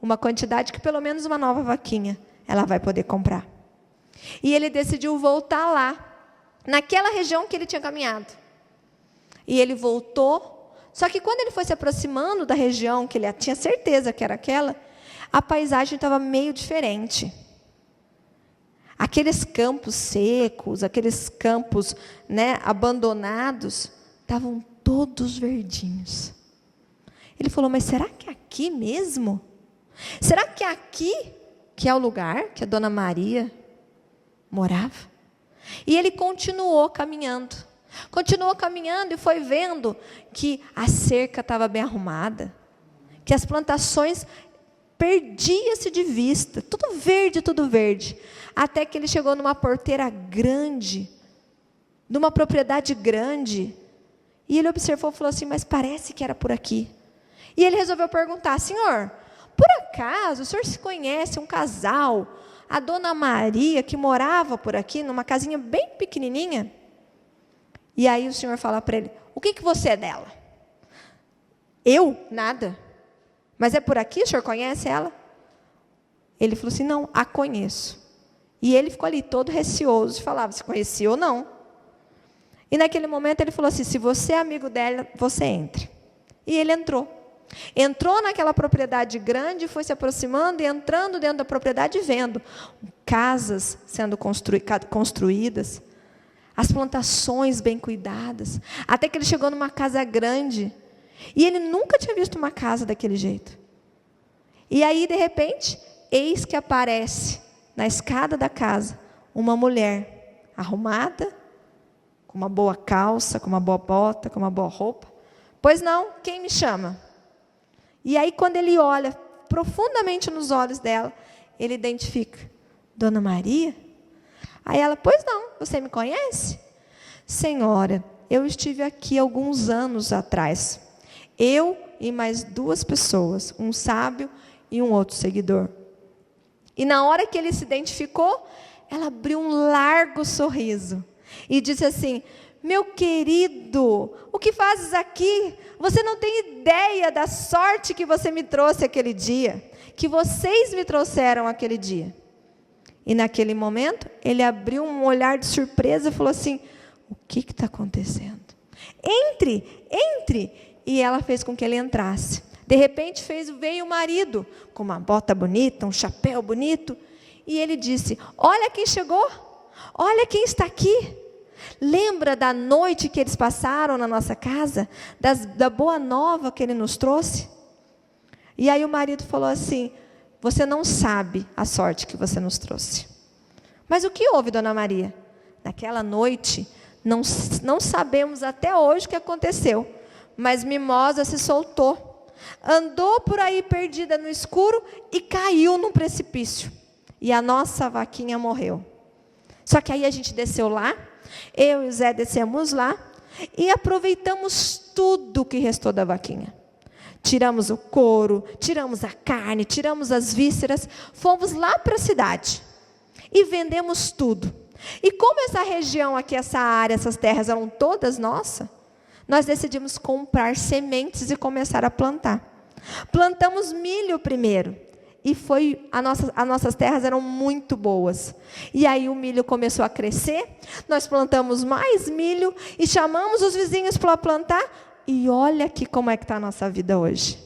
Speaker 1: uma quantidade que pelo menos uma nova vaquinha ela vai poder comprar. E ele decidiu voltar lá, naquela região que ele tinha caminhado. E ele voltou, só que quando ele foi se aproximando da região, que ele tinha certeza que era aquela, a paisagem estava meio diferente. Aqueles campos secos, aqueles campos, abandonados, estavam todos verdinhos. Ele falou: mas será que é aqui mesmo? Será que é aqui que é o lugar que a Dona Maria morava? E ele continuou caminhando e foi vendo que a cerca estava bem arrumada, que as plantações perdia-se de vista, tudo verde, até que ele chegou numa porteira grande, numa propriedade grande, e ele observou e falou assim: mas parece que era por aqui. E ele resolveu perguntar: senhor, por acaso o senhor se conhece um casal, a Dona Maria, que morava por aqui, numa casinha bem pequenininha? E aí o senhor fala para ele: o que você é dela? Eu? Nada. Mas é por aqui, o senhor conhece ela? Ele falou assim: não, a conheço. E ele ficou ali todo receoso, falava se conhecia ou não. E naquele momento ele falou assim: se você é amigo dela, você entre. E ele entrou. Entrou naquela propriedade grande, foi se aproximando e entrando dentro da propriedade, vendo casas sendo construídas, as plantações bem cuidadas, até que ele chegou numa casa grande. E ele nunca tinha visto uma casa daquele jeito. E aí, de repente, eis que aparece na escada da casa uma mulher arrumada, com uma boa calça, com uma boa bota, com uma boa roupa. Pois não, quem me chama? E aí, quando ele olha profundamente nos olhos dela, ele identifica: Dona Maria? Aí ela: pois não, você me conhece? Senhora, eu estive aqui alguns anos atrás. Eu e mais 2 pessoas, um sábio e um outro seguidor. E na hora que ele se identificou, ela abriu um largo sorriso e disse assim: meu querido, o que fazes aqui? Você não tem ideia da sorte que você me trouxe aquele dia, que vocês me trouxeram aquele dia. E naquele momento, ele abriu um olhar de surpresa e falou assim: o que está acontecendo? Entre. E ela fez com que ele entrasse. De repente veio o marido, com uma bota bonita, um chapéu bonito. E ele disse, olha quem chegou, olha quem está aqui. Lembra da noite que eles passaram na nossa casa? Da boa nova que ele nos trouxe? E aí o marido falou assim, você não sabe a sorte que você nos trouxe. Mas o que houve, Dona Maria? Naquela noite, não sabemos até hoje o que aconteceu. Mas Mimosa se soltou. Andou por aí perdida no escuro e caiu num precipício. E a nossa vaquinha morreu. Só que aí a gente desceu lá, eu e o Zé descemos lá e aproveitamos tudo que restou da vaquinha. Tiramos o couro, tiramos a carne, tiramos as vísceras, fomos lá para a cidade e vendemos tudo. E como essa região aqui, essa área, essas terras eram todas nossas, nós decidimos comprar sementes e começar a plantar. Plantamos milho primeiro. E as nossas terras eram muito boas. E aí o milho começou a crescer, nós plantamos mais milho e chamamos os vizinhos para plantar. E olha aqui como é que está a nossa vida hoje.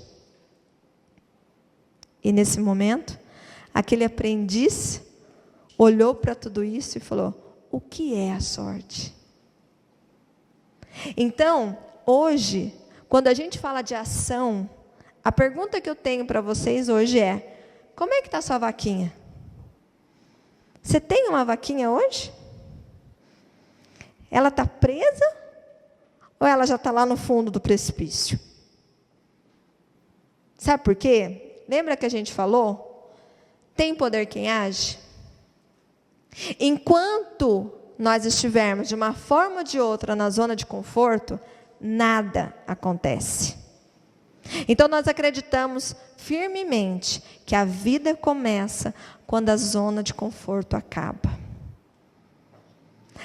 Speaker 1: E nesse momento, aquele aprendiz olhou para tudo isso e falou, o que é a sorte? Então, hoje, quando a gente fala de ação, a pergunta que eu tenho para vocês hoje é, como é que está a sua vaquinha? Você tem uma vaquinha hoje? Ela está presa? Ou ela já está lá no fundo do precipício? Sabe por quê? Lembra que a gente falou? Tem poder quem age? Enquanto nós estivermos de uma forma ou de outra na zona de conforto, nada acontece. Então nós acreditamos firmemente que a vida começa quando a zona de conforto acaba.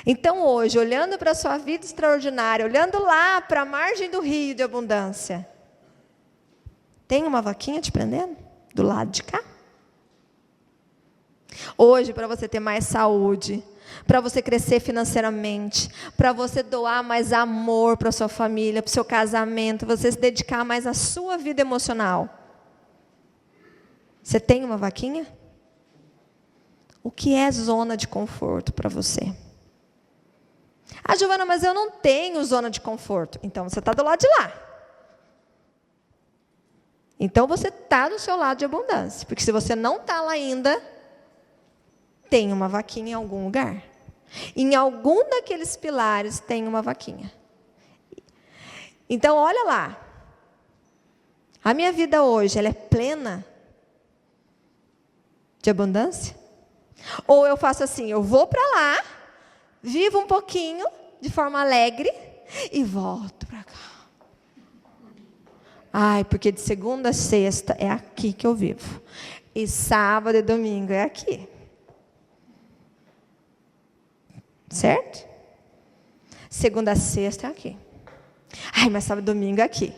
Speaker 1: Então hoje, olhando para a sua vida extraordinária, olhando lá para a margem do rio de abundância, tem uma vaquinha te prendendo do lado de cá? Hoje, para você ter mais saúde, para você crescer financeiramente, para você doar mais amor para a sua família, para o seu casamento, você se dedicar mais à sua vida emocional. Você tem uma vaquinha? O que é zona de conforto para você? Ah, Giovana, mas eu não tenho zona de conforto. Então você está do lado de lá. Então você está do seu lado de abundância. Porque se você não está lá ainda, tem uma vaquinha em algum lugar. Em algum daqueles pilares tem uma vaquinha. Então, olha lá. A minha vida hoje, ela é plena de abundância? Ou eu faço assim, eu vou para lá, vivo um pouquinho de forma alegre e volto para cá. Ai, porque de segunda a sexta é aqui que eu vivo. E sábado e domingo é aqui. Certo? Segunda a sexta é aqui. Ai, mas sábado e domingo é aqui.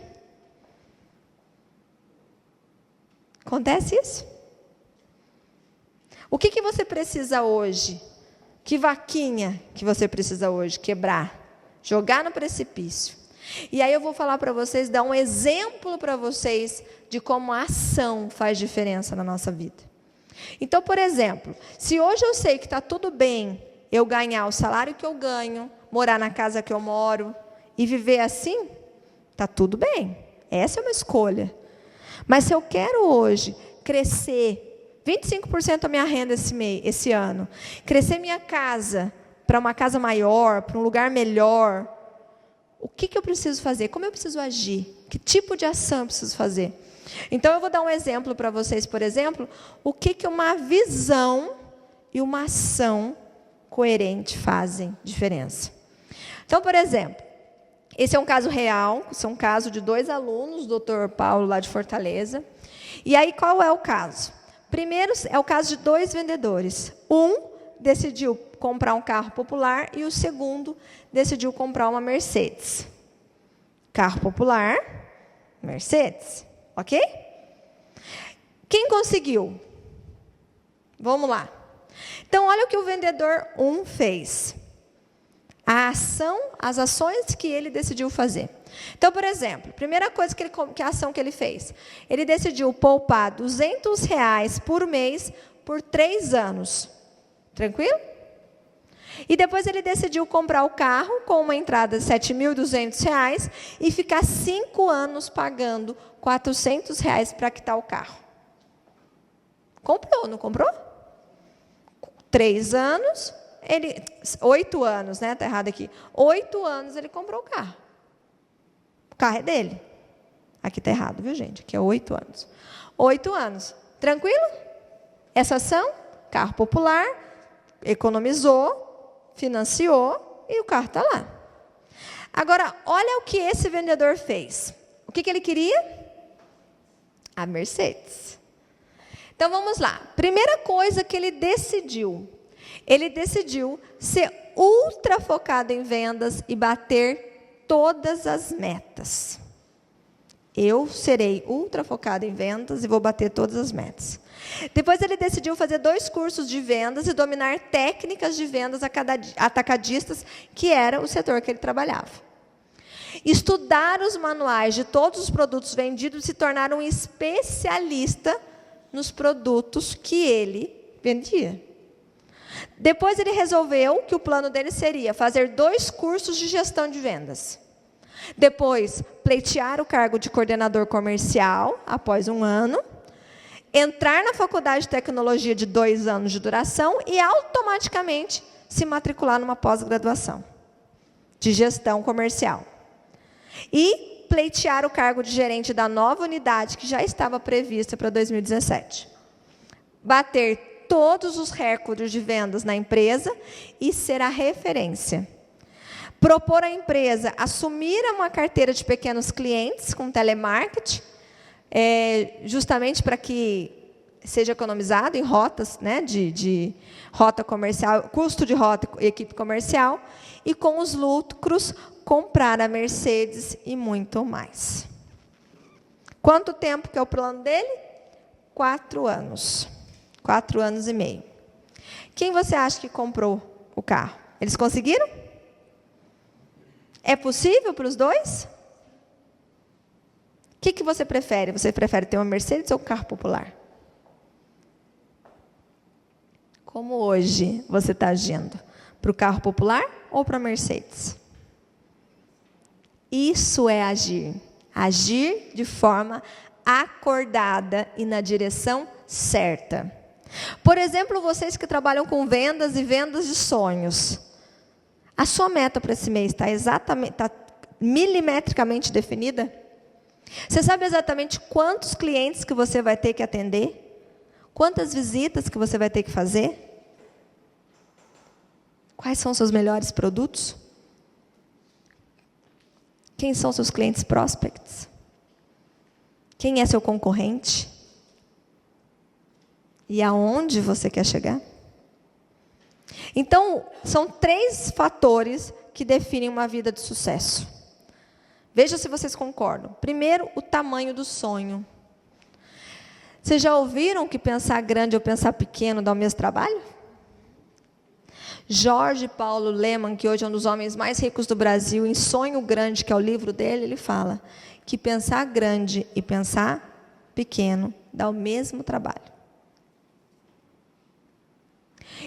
Speaker 1: Acontece isso? O que você precisa hoje? Que vaquinha que você precisa hoje quebrar? Jogar no precipício. E aí eu vou falar para vocês, dar um exemplo para vocês de como a ação faz diferença na nossa vida. Então, por exemplo, se hoje eu sei que está tudo bem eu ganhar o salário que eu ganho, morar na casa que eu moro e viver assim, está tudo bem. Essa é uma escolha. Mas se eu quero hoje crescer 25% da minha renda esse ano, crescer minha casa para uma casa maior, para um lugar melhor, o que eu preciso fazer? Como eu preciso agir? Que tipo de ação eu preciso fazer? Então, eu vou dar um exemplo para vocês, por exemplo, o que uma visão e uma ação coerente fazem diferença. Então, por exemplo, esse é um caso real, esse é um caso de 2 alunos, do Dr. Paulo, lá de Fortaleza. E aí, qual é o caso? Primeiro, é o caso de 2 vendedores. Um decidiu comprar um carro popular e o segundo decidiu comprar uma Mercedes. Carro popular, Mercedes, ok? Quem conseguiu? Vamos lá. Então, olha o que o vendedor 1 fez. ação, as ações que ele decidiu fazer. Então, por exemplo, primeira coisa que a ação que ele fez, ele decidiu poupar R$200 por mês por 3 anos. Tranquilo? E depois ele decidiu comprar o carro com uma entrada de R$7.200 e ficar 5 anos pagando R$400 para quitar o carro. Comprou, não comprou? 3 anos, 8 anos, né? Está errado aqui. 8 anos ele comprou o carro. O carro é dele. Aqui está errado, viu, gente? Aqui é 8 anos. 8 anos. Tranquilo? Essa ação, carro popular, economizou, financiou e o carro está lá. Agora, olha o que esse vendedor fez. O que ele queria? A Mercedes. Então, vamos lá. Primeira coisa que ele decidiu ser ultra focado em vendas e bater todas as metas. Eu serei ultra focado em vendas e vou bater todas as metas. Depois ele decidiu fazer 2 cursos de vendas e dominar técnicas de vendas atacadistas, que era o setor que ele trabalhava. Estudar os manuais de todos os produtos vendidos e se tornar um especialista nos produtos que ele vendia. Depois ele resolveu que o plano dele seria fazer 2 cursos de gestão de vendas. Depois, pleitear o cargo de coordenador comercial, após 1 ano. Entrar na faculdade de tecnologia de 2 anos de duração e automaticamente se matricular numa pós-graduação de gestão comercial. E pleitear o cargo de gerente da nova unidade que já estava prevista para 2017. Bater todos os recordes de vendas na empresa e ser a referência. Propor à empresa assumir uma carteira de pequenos clientes com telemarketing, justamente para que seja economizado em rotas, né, de rota comercial, custo de rota e equipe comercial, e com os lucros comprar a Mercedes e muito mais. Quanto tempo que é o plano dele? 4 anos. 4 anos e meio. Quem você acha que comprou o carro? Eles conseguiram? É possível para os 2? O que você prefere? Você prefere ter uma Mercedes ou um carro popular? Como hoje você está agindo? Para o carro popular ou para a Mercedes? Isso é agir. Agir de forma acordada e na direção certa. Por exemplo, vocês que trabalham com vendas e vendas de sonhos. A sua meta para esse mês está milimetricamente definida? Você sabe exatamente quantos clientes que você vai ter que atender? Quantas visitas que você vai ter que fazer? Quais são os seus melhores produtos? Quem são seus clientes prospects? Quem é seu concorrente? E aonde você quer chegar? Então, são 3 fatores que definem uma vida de sucesso. Veja se vocês concordam. Primeiro, o tamanho do sonho. Vocês já ouviram que pensar grande ou pensar pequeno dá o mesmo trabalho? Jorge Paulo Lemann, que hoje é um dos homens mais ricos do Brasil, em Sonho Grande, que é o livro dele, ele fala que pensar grande e pensar pequeno dá o mesmo trabalho.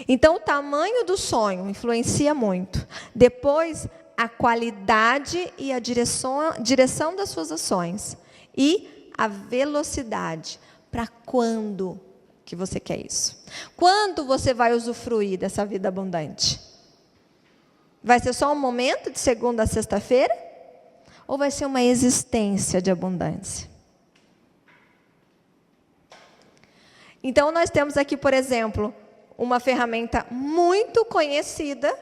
Speaker 1: Então, o tamanho do sonho influencia muito. Depois, a qualidade e a direção das suas ações. E a velocidade. Para quando que você quer isso? Quando você vai usufruir dessa vida abundante? Vai ser só um momento de segunda a sexta-feira? Ou vai ser uma existência de abundância? Então, nós temos aqui, por exemplo, uma ferramenta muito conhecida,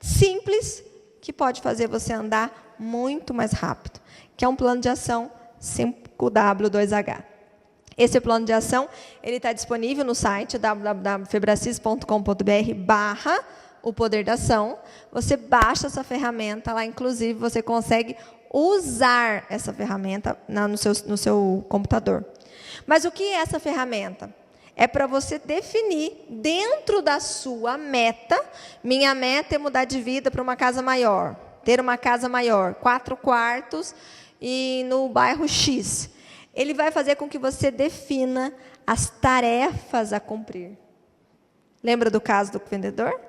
Speaker 1: simples, que pode fazer você andar muito mais rápido, que é um plano de ação 5W2H. Esse plano de ação, ele está disponível no site www.febracis.com.br/o poder da ação. Você baixa essa ferramenta, lá inclusive você consegue usar essa ferramenta no seu computador. Mas o que é essa ferramenta? É para você definir dentro da sua meta. Minha meta é mudar de vida para uma casa maior. Ter uma casa maior, 4 quartos e no bairro X. Ele vai fazer com que você defina as tarefas a cumprir. Lembra do caso do vendedor?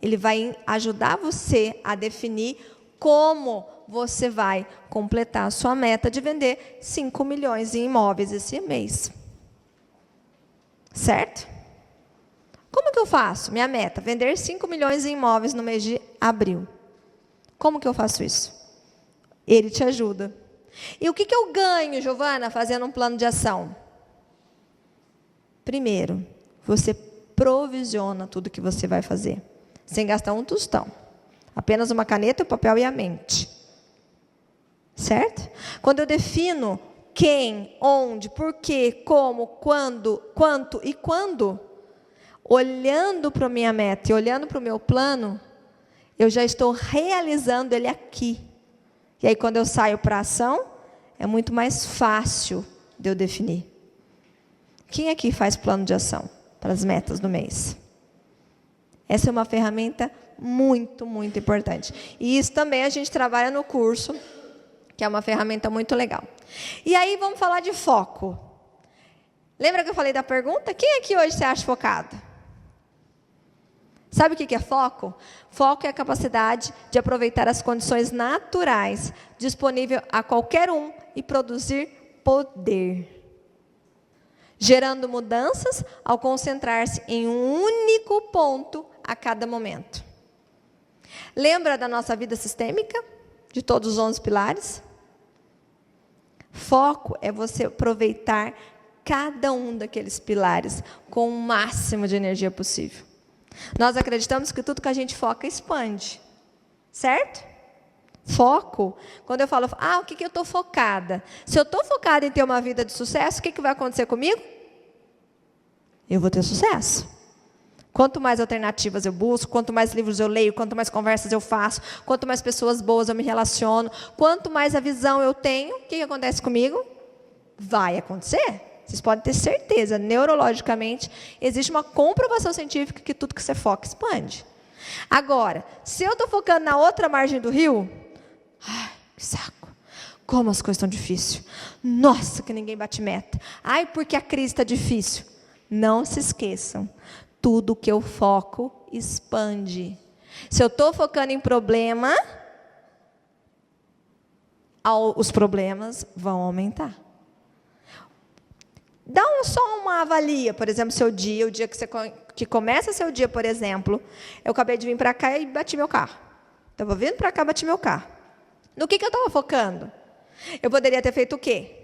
Speaker 1: Ele vai ajudar você a definir como você vai completar a sua meta de vender 5 milhões em imóveis esse mês. Certo? Como que eu faço? Minha meta, vender 5 milhões em imóveis no mês de abril. Como que eu faço isso? Ele te ajuda. E o que eu ganho, Giovana, fazendo um plano de ação? Primeiro, você provisiona tudo que você vai fazer, sem gastar um tostão. Apenas uma caneta, o papel e a mente. Certo? Quando eu defino quem, onde, porquê, como, quando, quanto e quando, olhando para a minha meta e olhando para o meu plano, eu já estou realizando ele aqui. E aí, quando eu saio para a ação, é muito mais fácil de eu definir. Quem aqui faz plano de ação para as metas do mês? Essa é uma ferramenta muito, muito importante. E isso também a gente trabalha no curso, que é uma ferramenta muito legal. E aí, vamos falar de foco. Lembra que eu falei da pergunta? Quem aqui hoje se acha focado? Sabe o que é foco? Foco é a capacidade de aproveitar as condições naturais disponíveis a qualquer um e produzir poder, gerando mudanças ao concentrar-se em um único ponto a cada momento. Lembra da nossa vida sistêmica? De todos os 11 pilares? Foco é você aproveitar cada um daqueles pilares com o máximo de energia possível. Nós acreditamos que tudo que a gente foca expande, certo? Foco, quando eu falo, o que eu estou focada? Se eu estou focada em ter uma vida de sucesso, o que vai acontecer comigo? Eu vou ter sucesso. Quanto mais alternativas eu busco, quanto mais livros eu leio, quanto mais conversas eu faço, quanto mais pessoas boas eu me relaciono, quanto mais a visão eu tenho, o que acontece comigo? Vai acontecer. Vocês podem ter certeza, neurologicamente, existe uma comprovação científica que tudo que você foca expande. Agora, se eu estou focando na outra margem do rio, que saco, como as coisas estão difíceis. Nossa, que ninguém bate meta. Porque a crise está difícil. Não se esqueçam, tudo que eu foco expande. Se eu estou focando em problema, os problemas vão aumentar. Dá só uma avalia, por exemplo, seu dia, o dia que começa seu dia, por exemplo, eu acabei de vir para cá e bati meu carro. Estava vindo para cá, bati meu carro. No que eu estava focando? Eu poderia ter feito o quê?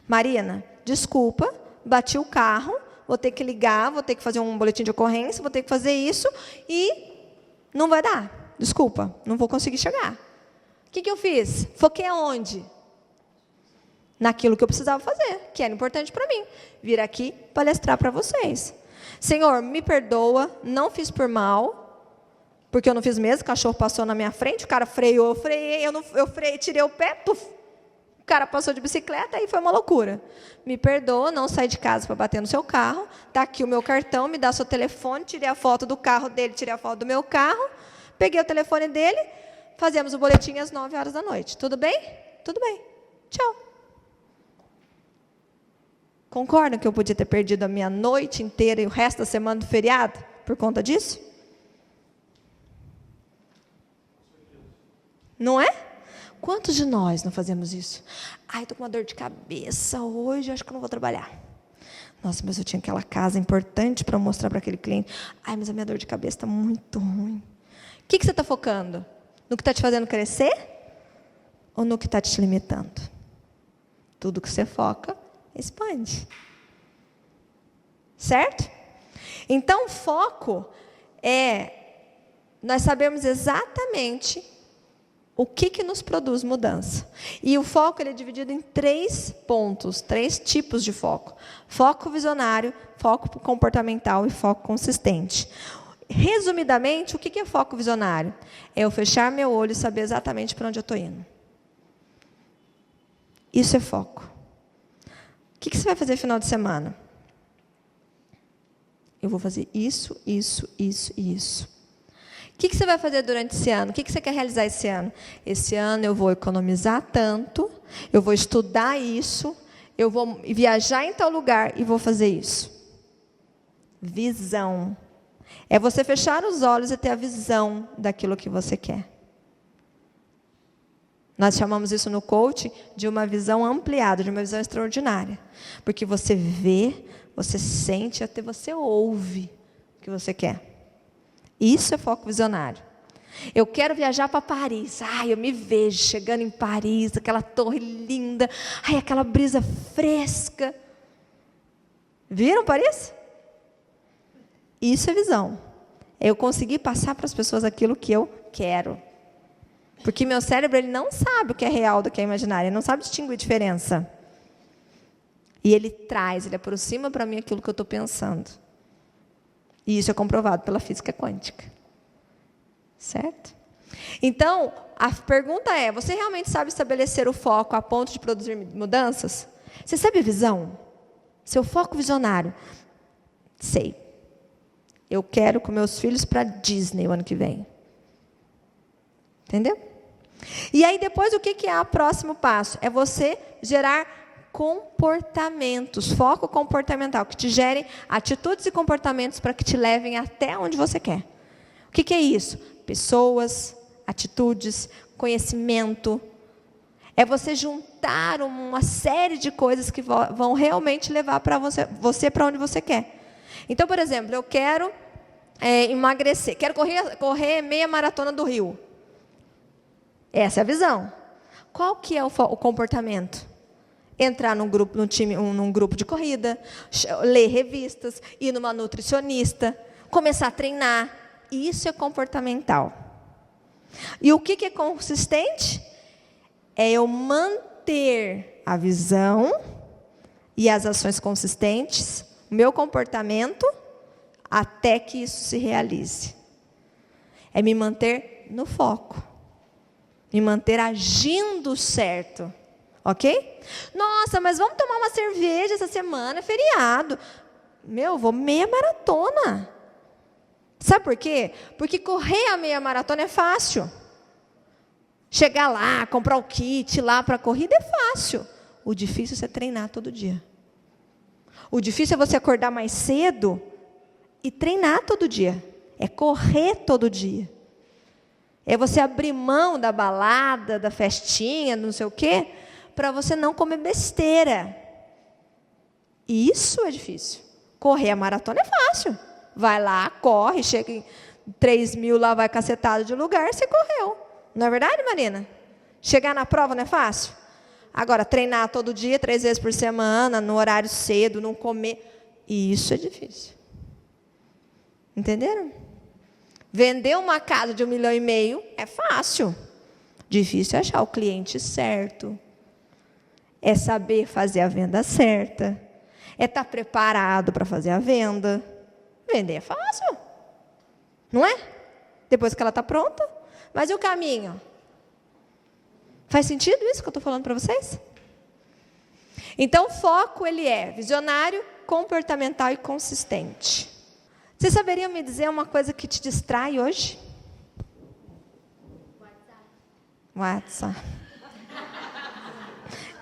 Speaker 1: Marina, desculpa, bati o carro, vou ter que ligar, vou ter que fazer um boletim de ocorrência, vou ter que fazer isso e não vai dar. Desculpa, não vou conseguir chegar. O que eu fiz? Foquei aonde? Naquilo que eu precisava fazer, que era importante para mim. Vir aqui palestrar para vocês. Senhor, me perdoa, não fiz por mal, porque eu não fiz mesmo, o cachorro passou na minha frente, o cara freou, eu freiei, eu freiei, tirei o pé, puf, o cara passou de bicicleta e foi uma loucura. Me perdoa, não saí de casa para bater no seu carro, está aqui o meu cartão, me dá seu telefone, tirei a foto do carro dele, tirei a foto do meu carro, peguei o telefone dele, fazemos o boletim às 9 horas da noite. Tudo bem? Tudo bem. Tchau. Concordam que eu podia ter perdido a minha noite inteira e o resto da semana do feriado por conta disso? Não é? Quantos de nós não fazemos isso? Estou com uma dor de cabeça hoje, acho que eu não vou trabalhar. Nossa, mas eu tinha aquela casa importante para mostrar para aquele cliente. Mas a minha dor de cabeça está muito ruim. O que você está focando? No que está te fazendo crescer? Ou no que está te limitando? Tudo que você foca expande. Certo? Então, foco nós sabemos exatamente o que nos produz mudança. E o foco ele é dividido em 3 pontos, 3 tipos de foco. Foco visionário, foco comportamental e foco consistente. Resumidamente, o que é foco visionário? É eu fechar meu olho e saber exatamente para onde eu estou indo. Isso é foco. O que você vai fazer no final de semana? eu vou fazer isso, isso, isso e isso. O que você vai fazer durante esse ano? O que você quer realizar esse ano? Esse ano eu vou economizar tanto, eu vou estudar isso, eu vou viajar em tal lugar e vou fazer isso. Visão. É você fechar os olhos e ter a visão daquilo que você quer. Nós chamamos isso no coaching de uma visão ampliada, de uma visão extraordinária. Porque você vê, você sente, até você ouve o que você quer. Isso é foco visionário. Eu quero viajar para Paris. Ai, eu me vejo chegando em Paris, aquela torre linda. Ai, aquela brisa fresca. Viram Paris? Isso é visão. É eu conseguir passar para as pessoas aquilo que eu quero. Porque meu cérebro ele não sabe o que é real do que é imaginário. Ele não sabe distinguir a diferença. E ele traz, ele aproxima para mim aquilo que eu estou pensando. E isso é comprovado pela física quântica. Certo? Então, a pergunta é, você realmente sabe estabelecer o foco a ponto de produzir mudanças? Você sabe a visão? Seu foco visionário? Sei. Eu quero com meus filhos para Disney o ano que vem. Entendeu? E aí depois o que é o próximo passo? É você gerar comportamentos, foco comportamental, que te gerem atitudes e comportamentos para que te levem até onde você quer. O que é isso? Pessoas, atitudes, conhecimento. É você juntar uma série de coisas que vão realmente levar para você para onde você quer. Então, por exemplo, eu quero emagrecer, quero correr meia maratona do Rio. Essa é a visão. Qual que é o comportamento? Entrar num grupo de corrida, ler revistas, ir numa nutricionista, começar a treinar. Isso é comportamental. E o que é consistente? É eu manter a visão e as ações consistentes, o meu comportamento, até que isso se realize. É me manter no foco. Me manter agindo certo. Ok? Nossa, mas vamos tomar uma cerveja essa semana, é feriado. Eu vou meia maratona. Sabe por quê? Porque correr a meia maratona é fácil. Chegar lá, comprar o kit lá para a corrida é fácil. O difícil é você treinar todo dia. O difícil é você acordar mais cedo e treinar todo dia. É correr todo dia. É você abrir mão da balada, da festinha, não sei o quê, para você não comer besteira. Isso é difícil. Correr a maratona é fácil. Vai lá, corre, chega em 3.000 lá, vai cacetado de lugar, você correu. Não é verdade, Marina? Chegar na prova não é fácil? Agora, treinar todo dia, 3 vezes por semana, no horário cedo, não comer, isso é difícil. Entenderam? Vender uma casa de 1,5 milhão é fácil. Difícil é achar o cliente certo. É saber fazer a venda certa. É estar preparado para fazer a venda. Vender é fácil. Não é? Depois que ela está pronta. Mas e o caminho? Faz sentido isso que eu estou falando para vocês? Então, o foco, ele é visionário, comportamental e consistente. Vocês saberiam me dizer uma coisa que te distrai hoje? WhatsApp.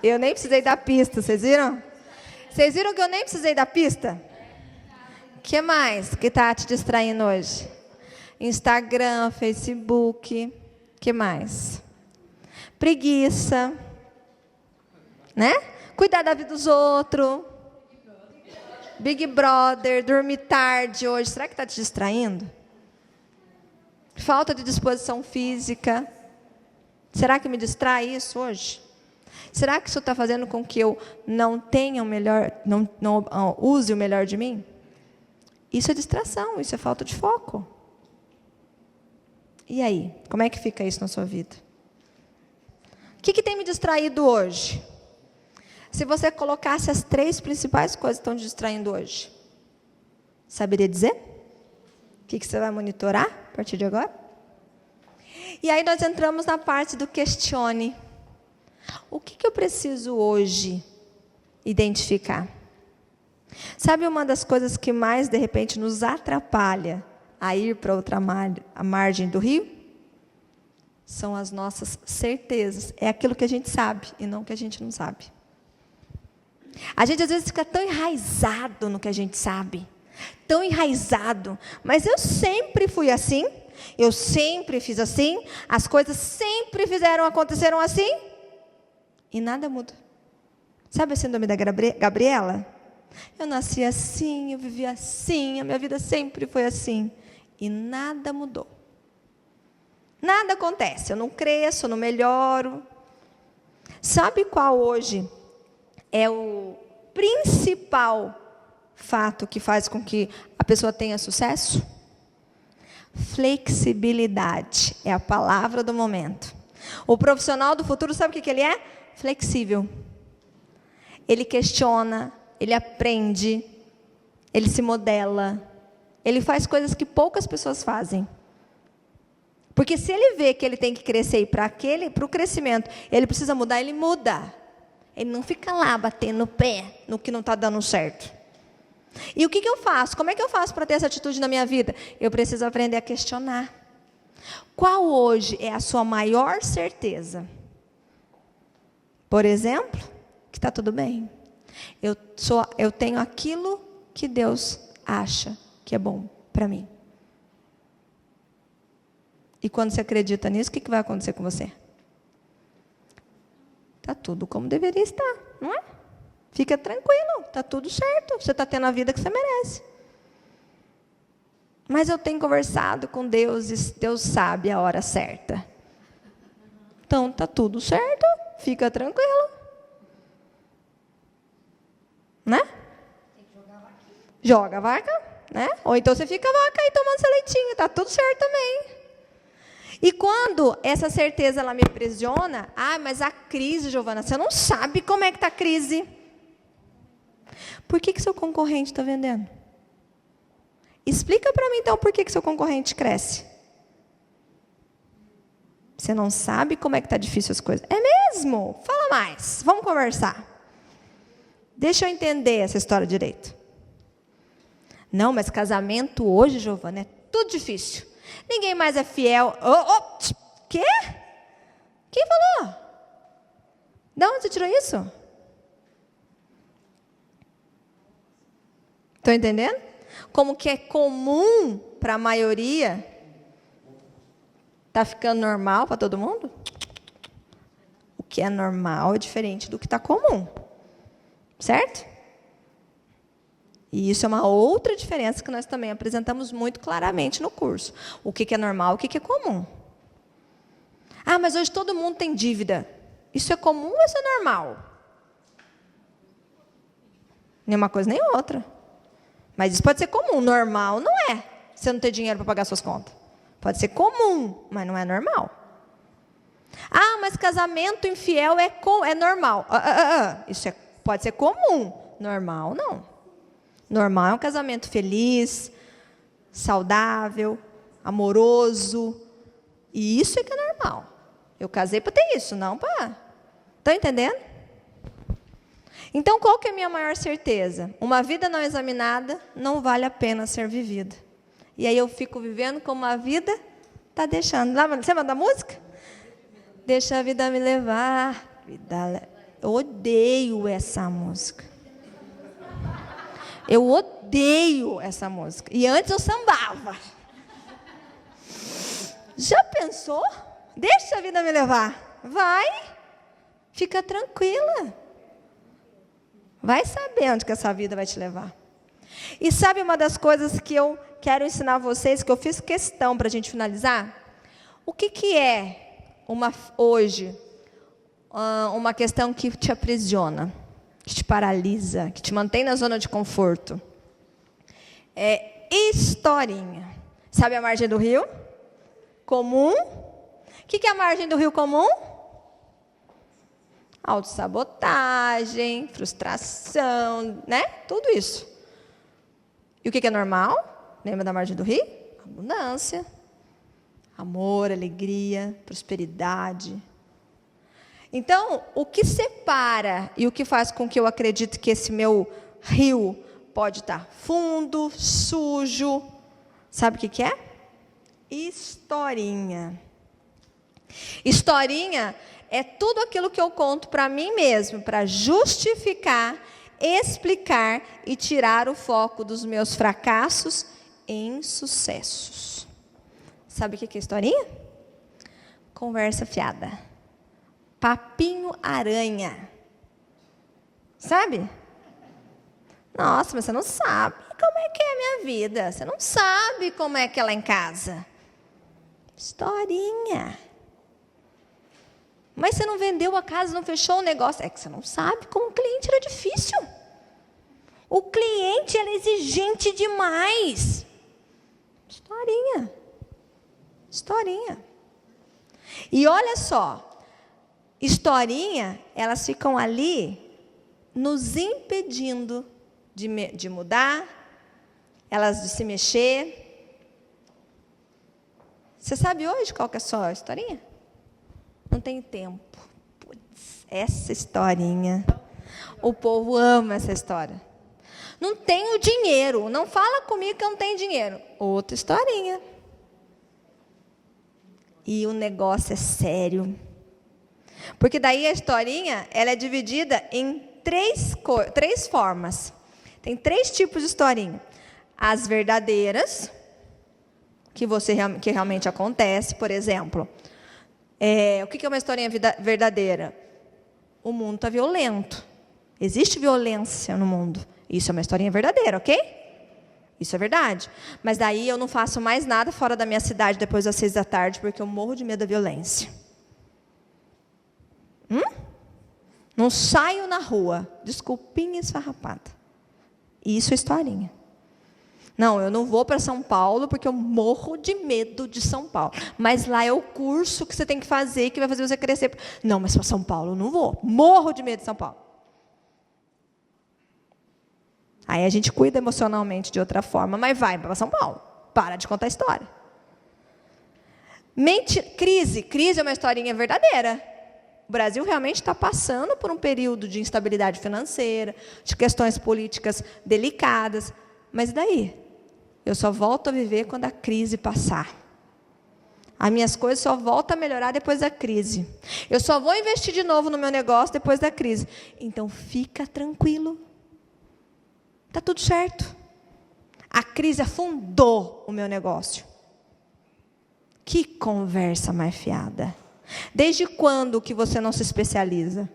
Speaker 1: Eu nem precisei dar pista, vocês viram? Vocês viram que eu nem precisei dar pista? O que mais que está te distraindo hoje? Instagram, Facebook, o que mais? Preguiça, né? Cuidar da vida dos outros. Big Brother, dormir tarde hoje. Será que está te distraindo? Falta de disposição física. Será que me distrai isso hoje? Será que isso está fazendo com que eu não tenha o melhor, não use o melhor de mim? Isso é distração, isso é falta de foco. E aí, como é que fica isso na sua vida? O que tem me distraído hoje? Se você colocasse as 3 principais coisas que estão te distraindo hoje, saberia dizer? O que você vai monitorar a partir de agora? E aí nós entramos na parte do questione. O que eu preciso hoje identificar? Sabe uma das coisas que mais, de repente, nos atrapalha a ir para outra margem do rio? São as nossas certezas. É aquilo que a gente sabe e não o que a gente não sabe. A gente às vezes fica tão enraizado no que a gente sabe. Tão enraizado. Mas eu sempre fui assim. Eu sempre fiz assim. As coisas sempre aconteceram assim. E nada muda. Sabe a síndrome da Gabriela? Eu nasci assim, eu vivi assim, a minha vida sempre foi assim. E nada mudou. Nada acontece, eu não cresço, eu não melhoro. Sabe qual hoje é o principal fato que faz com que a pessoa tenha sucesso? Flexibilidade é a palavra do momento. O profissional do futuro, sabe o que ele é? Flexível. Ele questiona, ele aprende, ele se modela, ele faz coisas que poucas pessoas fazem. Porque se ele vê que ele tem que crescer e para o crescimento, ele precisa mudar, ele muda. Ele não fica lá batendo o pé no que não está dando certo. E o que eu faço? Como é que eu faço para ter essa atitude na minha vida? Eu preciso aprender a questionar. Qual hoje é a sua maior certeza? Por exemplo, que está tudo bem. Eu tenho aquilo que Deus acha que é bom para mim. E quando você acredita nisso, o que vai acontecer com você? Está tudo como deveria estar, não é? Fica tranquilo, está tudo certo. Você está tendo a vida que você merece. Mas eu tenho conversado com Deus e Deus sabe a hora certa. Então, está tudo certo, fica tranquilo. Né? Joga a vaca, né? Ou então você fica a vaca aí tomando seu leitinho, está tudo certo também. E quando essa certeza ela me aprisiona, mas a crise, Giovana, você não sabe como é que está a crise. Por que seu concorrente está vendendo? Explica para mim então por que seu concorrente cresce. Você não sabe como é que está difícil as coisas. É mesmo? Fala mais, vamos conversar. Deixa eu entender essa história direito. Não, mas casamento hoje, Giovana, é tudo difícil. Ninguém mais é fiel. Quê? Quem falou? De onde você tirou isso? Estão entendendo? Como que é comum para a maioria, está ficando normal para todo mundo? O que é normal é diferente do que está comum. Certo? E isso é uma outra diferença que nós também apresentamos muito claramente no curso. O que é normal, o que é comum. Mas hoje todo mundo tem dívida. Isso é comum ou isso é normal? Nem uma coisa nem outra. Mas isso pode ser comum. Normal não é. Você não ter dinheiro para pagar suas contas. Pode ser comum, mas não é normal. Mas casamento infiel é normal. Isso pode ser comum. Normal não. Normal é um casamento feliz, saudável, amoroso. E isso é que é normal. Eu casei para ter isso, não para... Estão entendendo? Então, qual que é a minha maior certeza? Uma vida não examinada não vale a pena ser vivida. E aí eu fico vivendo como a vida está deixando. Você lembra da música? Deixa a vida me levar. Eu odeio essa música. Eu odeio essa música. E antes eu sambava. Já pensou? Deixa a vida me levar. Vai. Fica tranquila. Vai saber onde que essa vida vai te levar. E sabe uma das coisas que eu quero ensinar a vocês, que eu fiz questão para a gente finalizar? O que é hoje uma questão que te aprisiona? Que te paralisa, que te mantém na zona de conforto. É historinha. Sabe a margem do rio? Comum. O que é a margem do rio comum? Autossabotagem, frustração, né? Tudo isso. E o que é normal? Lembra da margem do rio? Abundância. Amor, alegria, prosperidade. Então, o que separa e o que faz com que eu acredite que esse meu rio pode estar fundo, sujo. Sabe o que é? Historinha. Historinha é tudo aquilo que eu conto para mim mesmo, para justificar, explicar e tirar o foco dos meus fracassos em sucessos. Sabe o que é historinha? Conversa fiada. Papinho aranha. Sabe? Nossa, mas você não sabe como é que é a minha vida. Você não sabe como é que é lá em casa. Historinha. Mas você não vendeu a casa, não fechou o negócio. É que você não sabe como o cliente era difícil. O cliente era exigente demais. Historinha. Historinha. E olha só, historinha, elas ficam ali nos impedindo de mudar, elas de se mexer. Você sabe hoje qual que é a sua historinha? Não tem tempo. Putz, essa historinha. O povo ama essa história. Não tenho dinheiro. Não fala comigo que eu não tenho dinheiro. Outra historinha. E o negócio é sério. Porque daí a historinha, ela é dividida em três formas. Tem 3 tipos de historinha. As verdadeiras, que realmente acontece. Por exemplo, o que é uma historinha verdadeira? O mundo está violento. Existe violência no mundo. Isso é uma historinha verdadeira, ok? Isso é verdade. Mas daí eu não faço mais nada fora da minha cidade depois das 6 da tarde, porque eu morro de medo da violência. Não saio na rua. Desculpinha esfarrapada. Isso é historinha. Não, eu não vou para São Paulo porque eu morro de medo de São Paulo. Mas lá é o curso que você tem que fazer, que vai fazer você crescer. Não, mas para São Paulo eu não vou. Morro de medo de São Paulo. Aí a gente cuida emocionalmente de outra forma, mas vai para São Paulo. Para de contar a história. Crise é uma historinha verdadeira. O Brasil realmente está passando por um período de instabilidade financeira, de questões políticas delicadas. Mas e daí? Eu só volto a viver quando a crise passar. As minhas coisas só voltam a melhorar depois da crise. Eu só vou investir de novo no meu negócio depois da crise. Então, fica tranquilo. Está tudo certo. A crise afundou o meu negócio. Que conversa mais fiada. Desde quando que você não se especializa?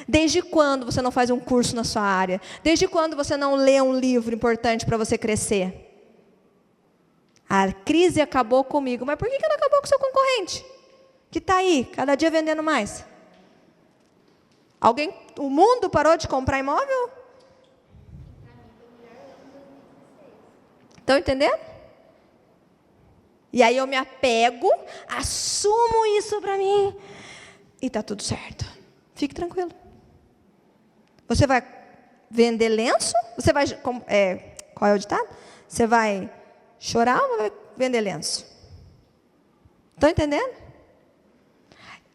Speaker 1: Desde quando você não faz um curso na sua área? Desde quando você não lê um livro importante para você crescer? A crise acabou comigo. Mas por que não acabou com o seu concorrente? Que está aí, cada dia vendendo mais. O mundo parou de comprar imóvel? Estão entendendo? E aí eu me apego, assumo isso para mim e está tudo certo. Fique tranquilo. Você vai vender lenço? Você vai, qual é o ditado? Você vai chorar ou vai vender lenço? Estão entendendo?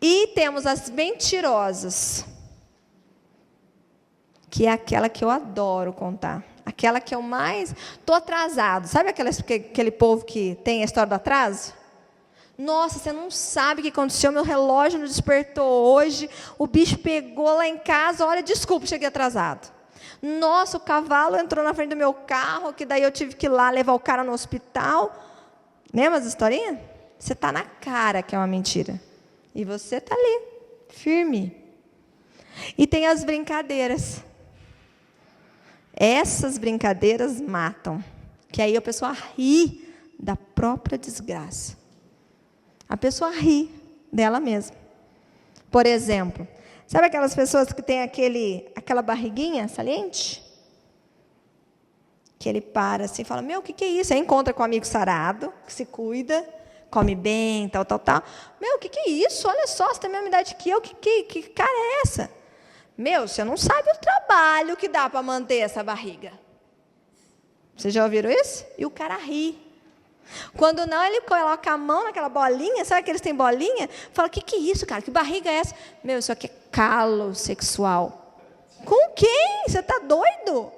Speaker 1: E temos as mentirosas, que é aquela que eu adoro contar. Aquela que eu mais... Estou atrasado. Sabe aquele povo que tem a história do atraso? Nossa, você não sabe o que aconteceu. Meu relógio não despertou hoje. O bicho pegou lá em casa. Olha, desculpa, cheguei atrasado. Nossa, o cavalo entrou na frente do meu carro, que daí eu tive que ir lá levar o cara no hospital. Lembra as historinhas? Você está na cara que é uma mentira. E você está ali, firme. E tem as brincadeiras. Essas brincadeiras matam. Que aí a pessoa ri da própria desgraça. A pessoa ri dela mesma. Por exemplo, sabe aquelas pessoas que têm aquela barriguinha saliente? Que ele para assim e fala, meu, o que é isso? Aí encontra com um amigo sarado, que se cuida, come bem, tal. Meu, o que é isso? Olha só, você tem a mesma idade que eu, que cara é essa? Meu, você não sabe o trabalho que dá para manter essa barriga. Vocês já ouviram isso? E o cara ri. Quando não, ele coloca a mão naquela bolinha, sabe que eles têm bolinha? Fala, o que é isso, cara? Que barriga é essa? Meu, isso aqui é calo sexual. Com quem? Você está doido?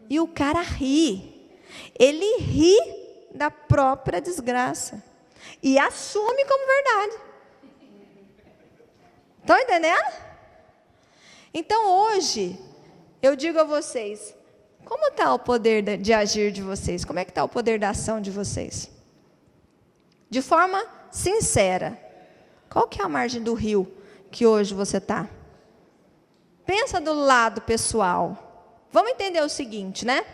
Speaker 1: E o cara ri. Ele ri da própria desgraça. E assume como verdade. Estão entendendo? Então hoje, eu digo a vocês, como está o poder de agir de vocês? Como é que está o poder da ação de vocês? De forma sincera. Qual que é a margem do rio que hoje você está? Pensa do lado pessoal. Vamos entender o seguinte, né?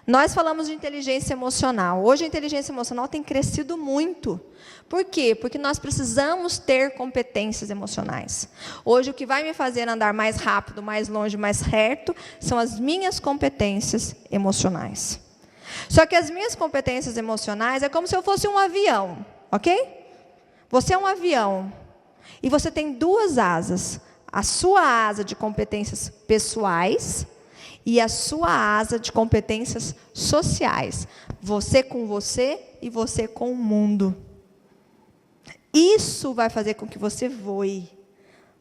Speaker 1: Nós falamos de inteligência emocional. Hoje a inteligência emocional tem crescido muito. Por quê? Porque nós precisamos ter competências emocionais. Hoje o que vai me fazer andar mais rápido, mais longe, mais reto, são as minhas competências emocionais. Só que as minhas competências emocionais é como se eu fosse um avião, ok? Você é um avião e você tem duas asas. A sua asa de competências pessoais e a sua asa de competências sociais. Você com você e você com o mundo. Isso vai fazer com que você voe.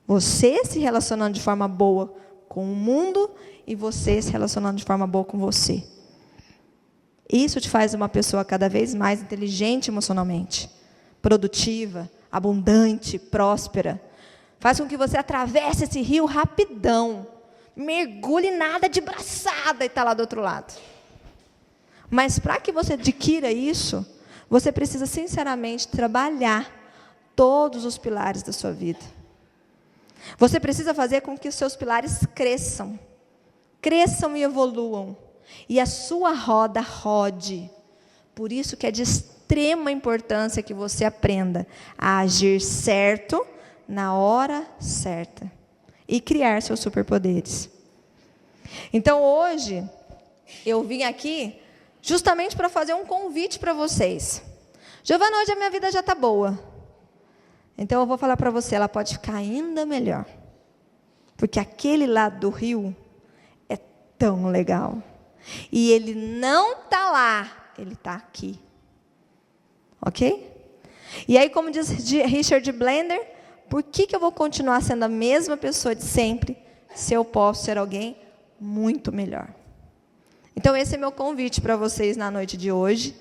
Speaker 1: Você se relacionando de forma boa com o mundo e você se relacionando de forma boa com você. Isso te faz uma pessoa cada vez mais inteligente emocionalmente, produtiva, abundante, próspera. Faz com que você atravesse esse rio rapidão. Mergulhe nada de braçada e está lá do outro lado. Mas para que você adquira isso, você precisa sinceramente trabalhar todos os pilares da sua vida. Você precisa fazer com que os seus pilares cresçam. Cresçam e evoluam. E a sua roda rode. Por isso que é de extrema importância que você aprenda a agir certo na hora certa. E criar seus superpoderes. Então hoje, eu vim aqui justamente para fazer um convite para vocês. Giovana, hoje a minha vida já está boa. Então eu vou falar para você, ela pode ficar ainda melhor. Porque aquele lado do rio é tão legal. E ele não está lá, ele está aqui. Ok? E aí, como diz Richard Blender, por que eu vou continuar sendo a mesma pessoa de sempre, se eu posso ser alguém muito melhor? Então, esse é meu convite para vocês na noite de hoje.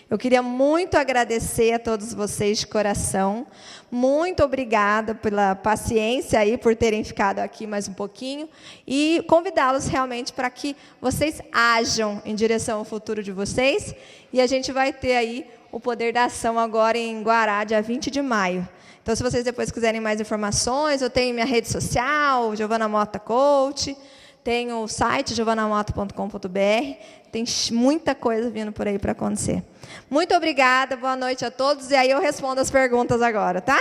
Speaker 1: Eu queria muito agradecer a todos vocês de coração. Muito obrigada pela paciência aí, por terem ficado aqui mais um pouquinho. E convidá-los realmente para que vocês ajam em direção ao futuro de vocês. E a gente vai ter aí o poder da ação agora em Guará, dia 20 de maio. Então, se vocês depois quiserem mais informações, eu tenho minha rede social, Giovana Mota Coach, tenho o site giovanamota.com.br, tem muita coisa vindo por aí para acontecer. Muito obrigada, boa noite a todos, e aí eu respondo as perguntas agora, tá?